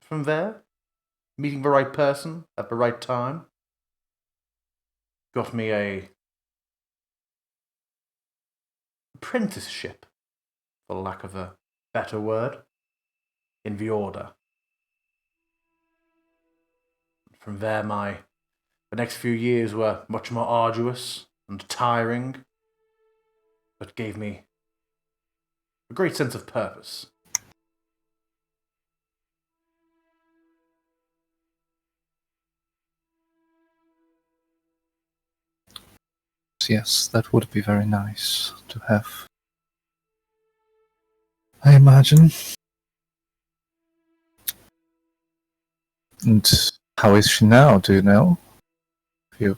From there, meeting the right person at the right time got me a apprenticeship, for lack of a better word, in the Order. From there, the next few years were much more arduous and tiring, but gave me a great sense of purpose. Yes, that would be very nice to have. I imagine. And how is she now, do you know? Have you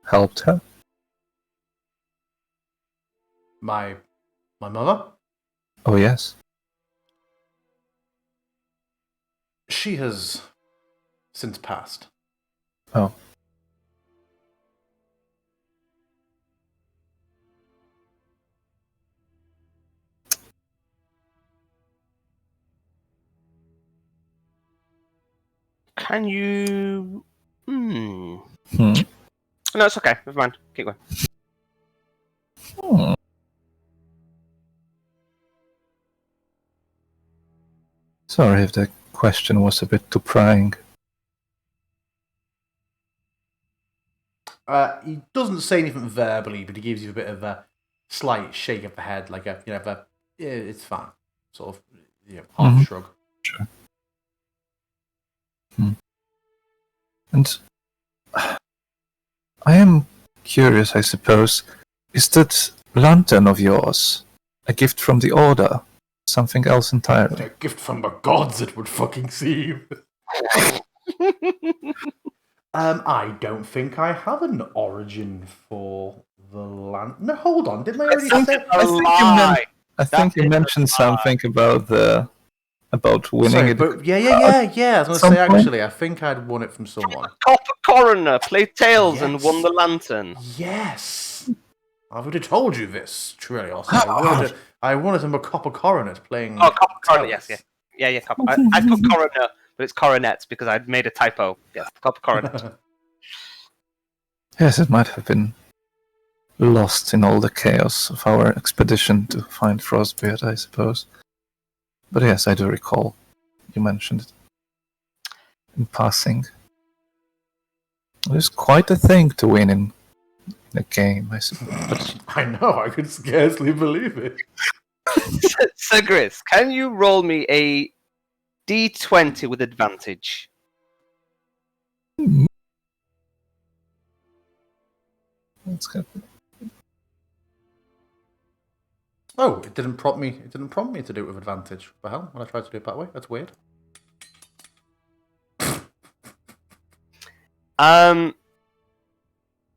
helped her? My mother? Oh, yes. She has since passed. Oh. Can you... No, it's okay. Never mind. Keep going. Sorry if the question was a bit too prying. He doesn't say anything verbally, but he gives you a bit of a slight shake of the head, like yeah, it's fine, sort of, half shrug. Sure. And I am curious, I suppose, is that lantern of yours a gift from the Order? Something else entirely? A gift from the gods, it would fucking seem. I don't think I have an origin for the land. No, hold on. Didn't I already say? I think you mentioned something about winning. Sorry, it. But yeah. I was going to say, actually, I think I'd won it from someone. Copper Coroner played Tails and won the lantern. Yes. I would have told you this, Trelios. I wanted him a Copper Coronet playing. Oh, Copper Coronet, yes. Yeah, Copper. I put Coroner, but it's Coronet because I'd made a typo. Yes, Copper Coronet. Yes, it might have been lost in all the chaos of our expedition to find Frostbeard, I suppose. But yes, I do recall you mentioned it in passing. It is quite a thing to win in a game, I suppose. I know, I could scarcely believe it. Sir Gris, can you roll me a D20 with advantage? That's good. Oh, it didn't prompt me. It didn't prompt me to do it with advantage. What the hell? When I tried to do it that way, that's weird.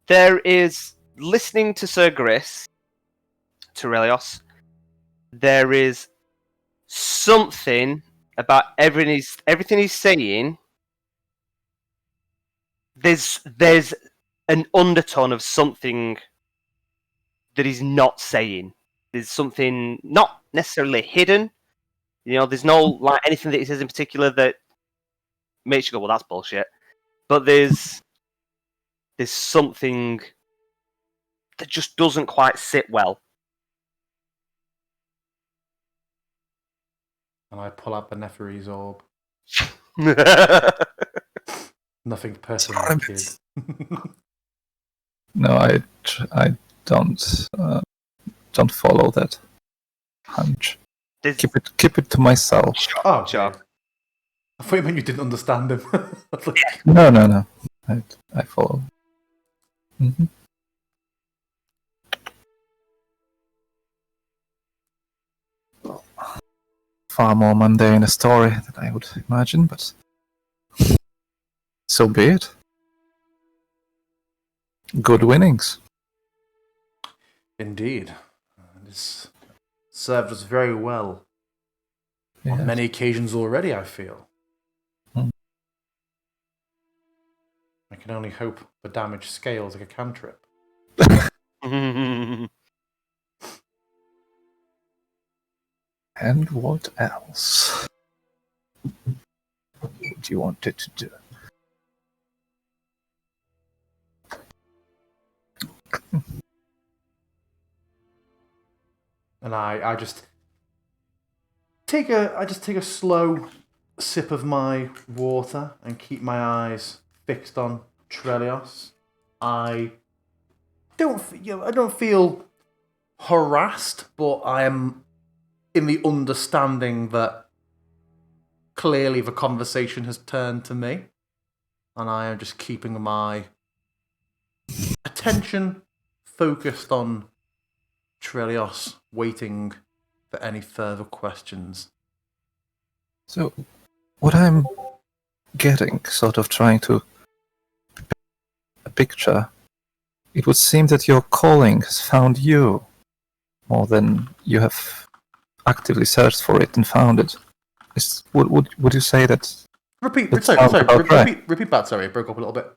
There is, listening to Sir Gris, Turelios, there is something about everything he's saying. There's an undertone of something that he's not saying. There's something not necessarily hidden. There's no anything that he says in particular that makes you go, well, that's bullshit. But there's something that just doesn't quite sit well. And I pull out the Nephiri's orb. Nothing personal, kid. No, I don't follow that hunch. Keep it to myself. Oh, sure. I thought you meant you didn't understand him. No. I follow. Mm-hmm. Far more mundane a story than I would imagine, but so be it. Good winnings. Indeed. It's served us very well Yes. on many occasions already, I feel. I can only hope the damage scales like a cantrip. And what else would you want it to do? And I just take a slow sip of my water and keep my eyes fixed on Trelios. I don't feel harassed, but I am in the understanding that clearly the conversation has turned to me, and I am just keeping my attention focused on Trelios, waiting for any further questions. So, what I'm getting, sort of trying to a picture, it would seem that your calling has found you more than you have actively searched for it and found it. Would you say that? Repeat that. Sorry, it broke up a little bit.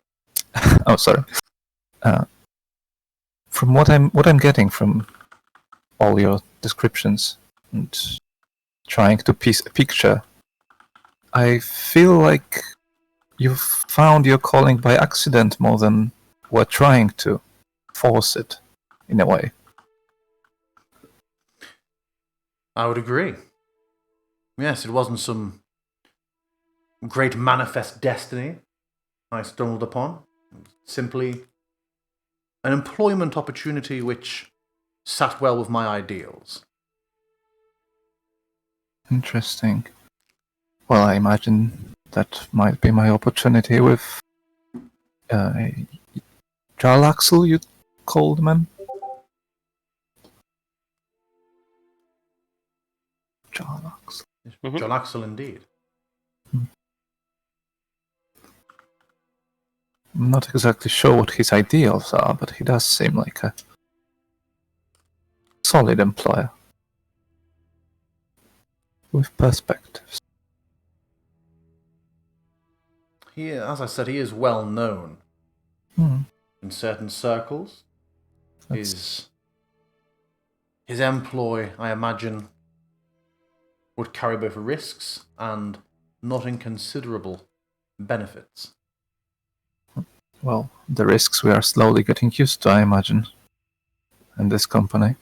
Oh, sorry. From what I'm getting from all your descriptions and trying to piece a picture, I feel like you've found your calling by accident more than were trying to force it, in a way. I would agree. Yes, it wasn't some great manifest destiny I stumbled upon. Simply an employment opportunity which sat well with my ideals. Interesting. Well, I imagine that might be my opportunity with Jarlaxle, you call the man? Jarlaxle. John Axel, indeed. I'm not exactly sure what his ideals are, but he does seem like a solid employer with perspectives. As I said, he is well known in certain circles. His employ, I imagine, would carry both risks and not inconsiderable benefits. Well, the risks we are slowly getting used to, I imagine, in this company.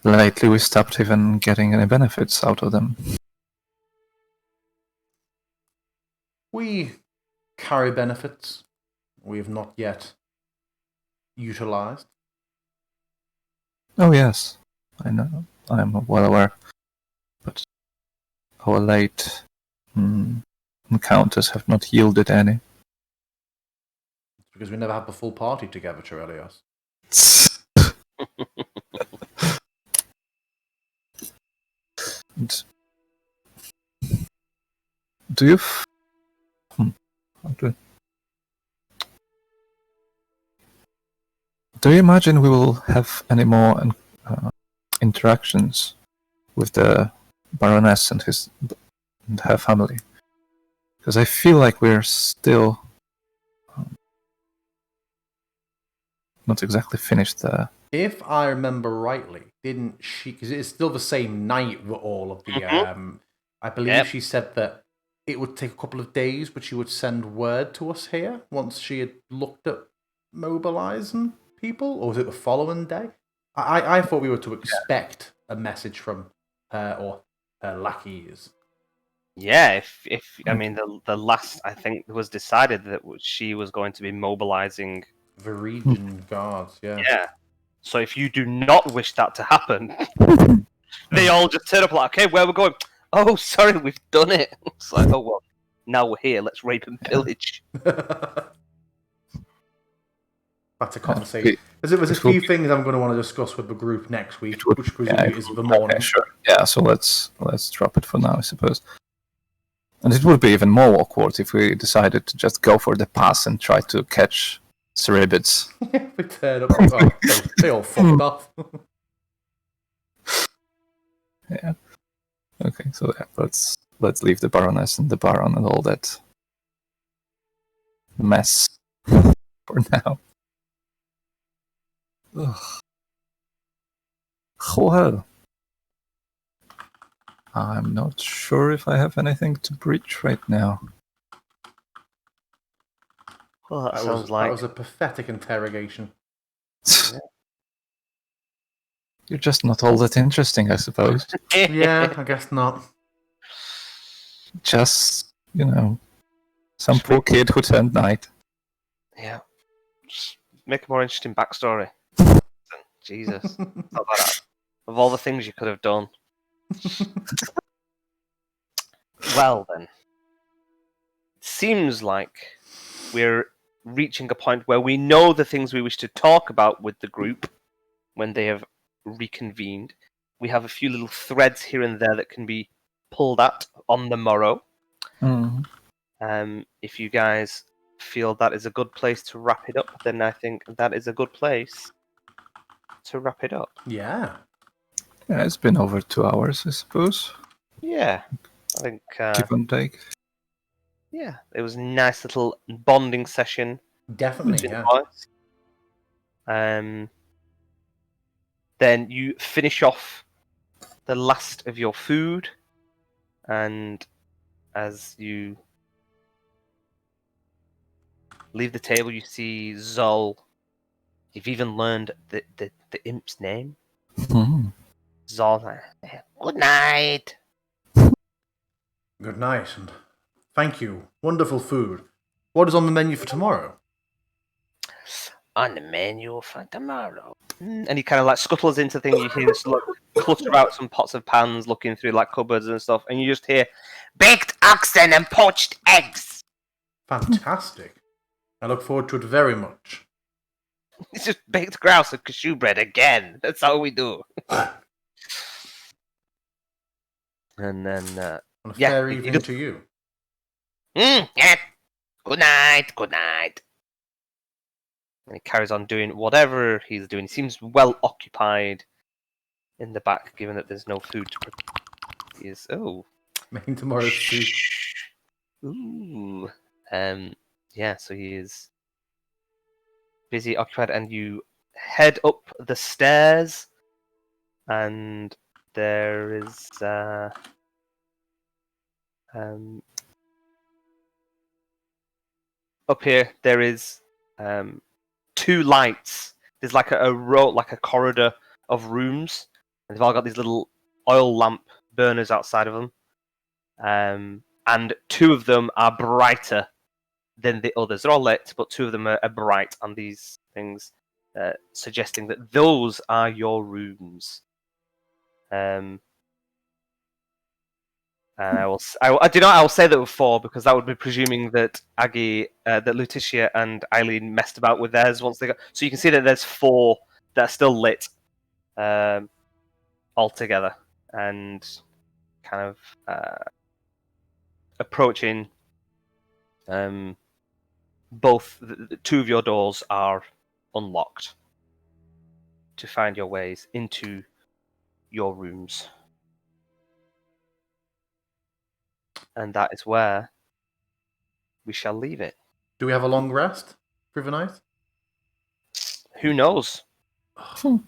Lately, we stopped even getting any benefits out of them. We carry benefits we have not yet utilized. Oh yes, I know. I am well aware. But our late encounters have not yielded any. It's because we never had the full party together, Chirelios. Do you... Do you imagine we will have any more interactions with the Baroness and her family? Because I feel like we're still not exactly finished there. If I remember rightly, didn't she? Because it's still the same night that all of the. I believe she said that it would take a couple of days, but she would send word to us here once she had looked at mobilizing people, or was it the following day? I thought we were to expect a message from her or her lackeys. Yeah, if I mean the last I think was decided that she was going to be mobilizing the region guards. Yeah. So if you do not wish that to happen, they all just turn up like, okay, where we're going? Oh, sorry, we've done it. It's like, oh well, now we're here. Let's rape and pillage. That's a conversation. There's a few things I'm going to want to discuss with the group next week, which presumably is the morning. Okay, sure. Yeah, so let's drop it for now, I suppose. And it would be even more awkward if we decided to just go for the pass and try to catch Cerebids. We turn up. They all fucked off. Yeah. Okay, so yeah, let's leave the Baroness and the Baron and all that mess for now. Ugh. Well, I'm not sure if I have anything to breach right now. Well, that was a pathetic interrogation. You're just not all that interesting, I suppose. Yeah, I guess not. Just, some poor kid who turned knight. Yeah. Just make a more interesting backstory. Jesus. Not that. Of all the things you could have done. Well then. Seems like we're reaching a point where we know the things we wish to talk about with the group when they have reconvened. We have a few little threads here and there that can be pulled at on the morrow. If you guys feel that is a good place to wrap it up, then I think that is a good place to wrap it up. Yeah. Yeah, it's been over 2 hours, I suppose. Yeah, I think... give and take. Yeah, it was a nice little bonding session. Definitely, yeah. Then you finish off the last of your food, and as you leave the table, you see Zol. You've even learned the imp's name. Zol. Good night. Good night, and thank you. Wonderful food. What is on the menu for tomorrow? On the menu for tomorrow. And he kind of like scuttles into things. You hear this cluster out some pots and pans, looking through like cupboards and stuff, and you just hear baked oxen and poached eggs. Fantastic. I look forward to it very much. It's just baked grouse and cashew bread again. That's all we do. And then, On a fair evening to you. Yeah. Good night. Good night. And he carries on doing whatever he's doing. He seems well occupied in the back, given that there's no food to prepare. He is Making tomorrow's soup. Ooh. Yeah, so he is busy, occupied, and you head up the stairs, and there is up here there is two lights. There's like a row, like a corridor of rooms, and they've all got these little oil lamp burners outside of them. And two of them are brighter than the others. They're all lit, but two of them are bright on these things, suggesting that those are your rooms. And I will say that were four, because that would be presuming that Aggie, that Letitia and Eileen messed about with theirs once they got. So you can see that there's four that are still lit, all together, and kind of approaching. Both the two of your doors are unlocked to find your ways into your rooms. And that is where we shall leave it. Do we have a long rest for the night? Who knows? You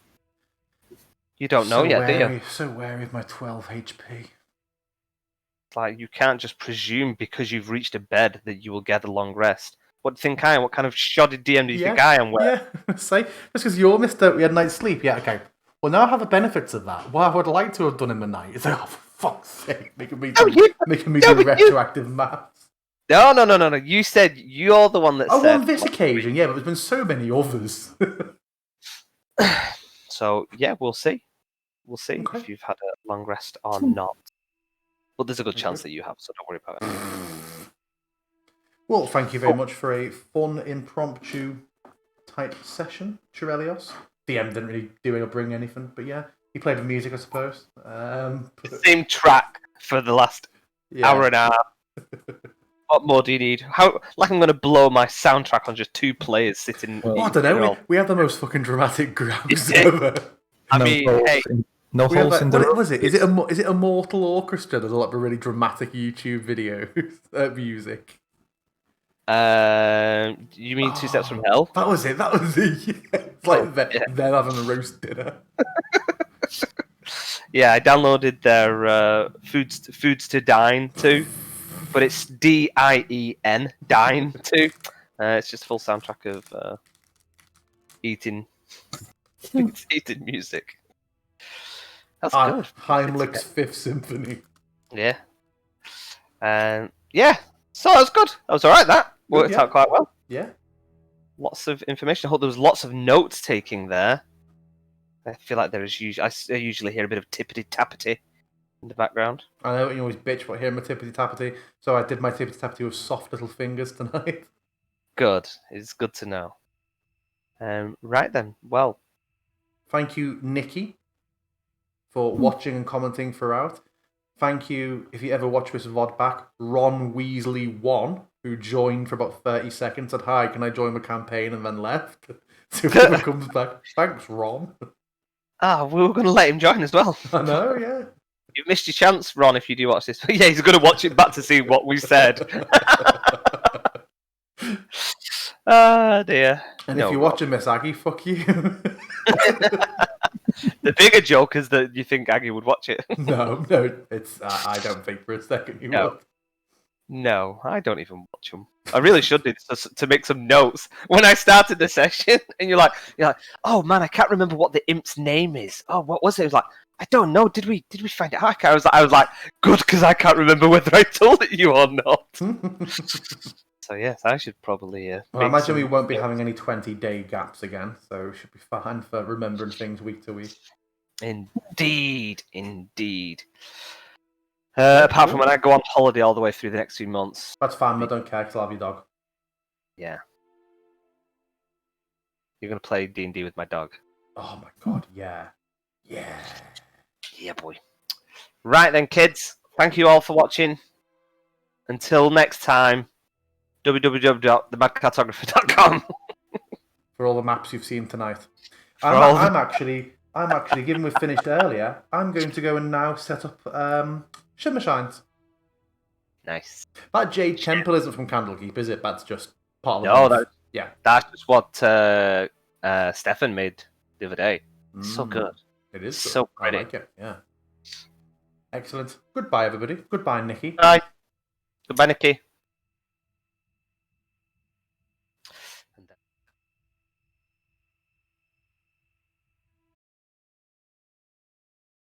don't know yet, do you? So wary of my 12 HP. Like, you can't just presume because you've reached a bed that you will get a long rest. What do you think I am? What kind of shoddy DM do you think I am? Yeah, say, just because you're Mr. We had night's sleep. Yeah, okay. Well, now I have the benefits of that. What I would like to have done in the night is, for fuck's sake, making me do retroactive maths. No. You said you're the one that said. On this occasion, yeah, but there's been so many others. So, yeah, we'll see. We'll see if you've had a long rest or not. But there's a good chance that you have, so don't worry about it. Well, thank you very much for a fun, impromptu type session, Chirelios. DM didn't really do it or bring anything, but yeah, he played the music, I suppose. Same track for the last hour and a half. What more do you need? I'm going to blow my soundtrack on just two players sitting. I don't know. We have the most fucking dramatic grabs ever. No holes in the What was it? Is it a Mortal Orchestra? There's like a really dramatic YouTube video music. You mean Two Steps from Hell? That was it. Yeah. It's like them having a roast dinner. Yeah, I downloaded their Foods to Dine too, but it's DIEN Dine too. It's just a full soundtrack of eating music. That's good. Heimlich's Fifth Symphony. Yeah. Yeah. So that was good. That was alright, that. Worked out quite well. Yeah. Lots of information. I hope there was lots of notes taking there. I feel like there is usually... I usually hear a bit of tippity-tappity in the background. I know you always bitch about hearing my tippity-tappity, so I did my tippity-tappity with soft little fingers tonight. Good. It's good to know. Right then. Well. Thank you, Nikki, for watching and commenting throughout. Thank you, if you ever watch this VOD back, Ron Weasley 1, who joined for about 30 seconds, said, "Hi, can I join the campaign?" and then left. So if he ever comes back, thanks, Ron. We were going to let him join as well. I know, yeah. You've missed your chance, Ron, if you do watch this. Yeah, he's going to watch it back to see what we said. Dear. And if you're watching Miss Aggie, fuck you. The bigger joke is that you think Aggie would watch it. No, it's. I don't think for a second you would. No, I don't even watch them. I really should do this to make some notes. When I started the session, and you're like, oh man, I can't remember what the imp's name is. Oh, what was it? It was like, I don't know. Did we find it? I was like, good, because I can't remember whether I told it you or not. So yes, I should probably. Well, I imagine we won't be having any 20-day gaps again, so we should be fine for remembering things week to week. Indeed. Apart from when I go on holiday all the way through the next few months. That's fine. I don't care because I'll have your dog. Yeah. You're gonna play D&D with my dog. Oh my god! Yeah. Yeah, boy. Right then, kids. Thank you all for watching. Until next time, www.themadcartographer.com. For all the maps you've seen tonight. I'm actually, given we've finished earlier, I'm going to go and now set up Shimmer Shines. Nice. That Jade Temple isn't from Candlekeep, is it? That's just part of the that's just what Stefan made the other day. So good. It is good. So pretty. I like it, yeah. Excellent. Goodbye, everybody. Goodbye, Nikki. Bye. Goodbye, Nikki.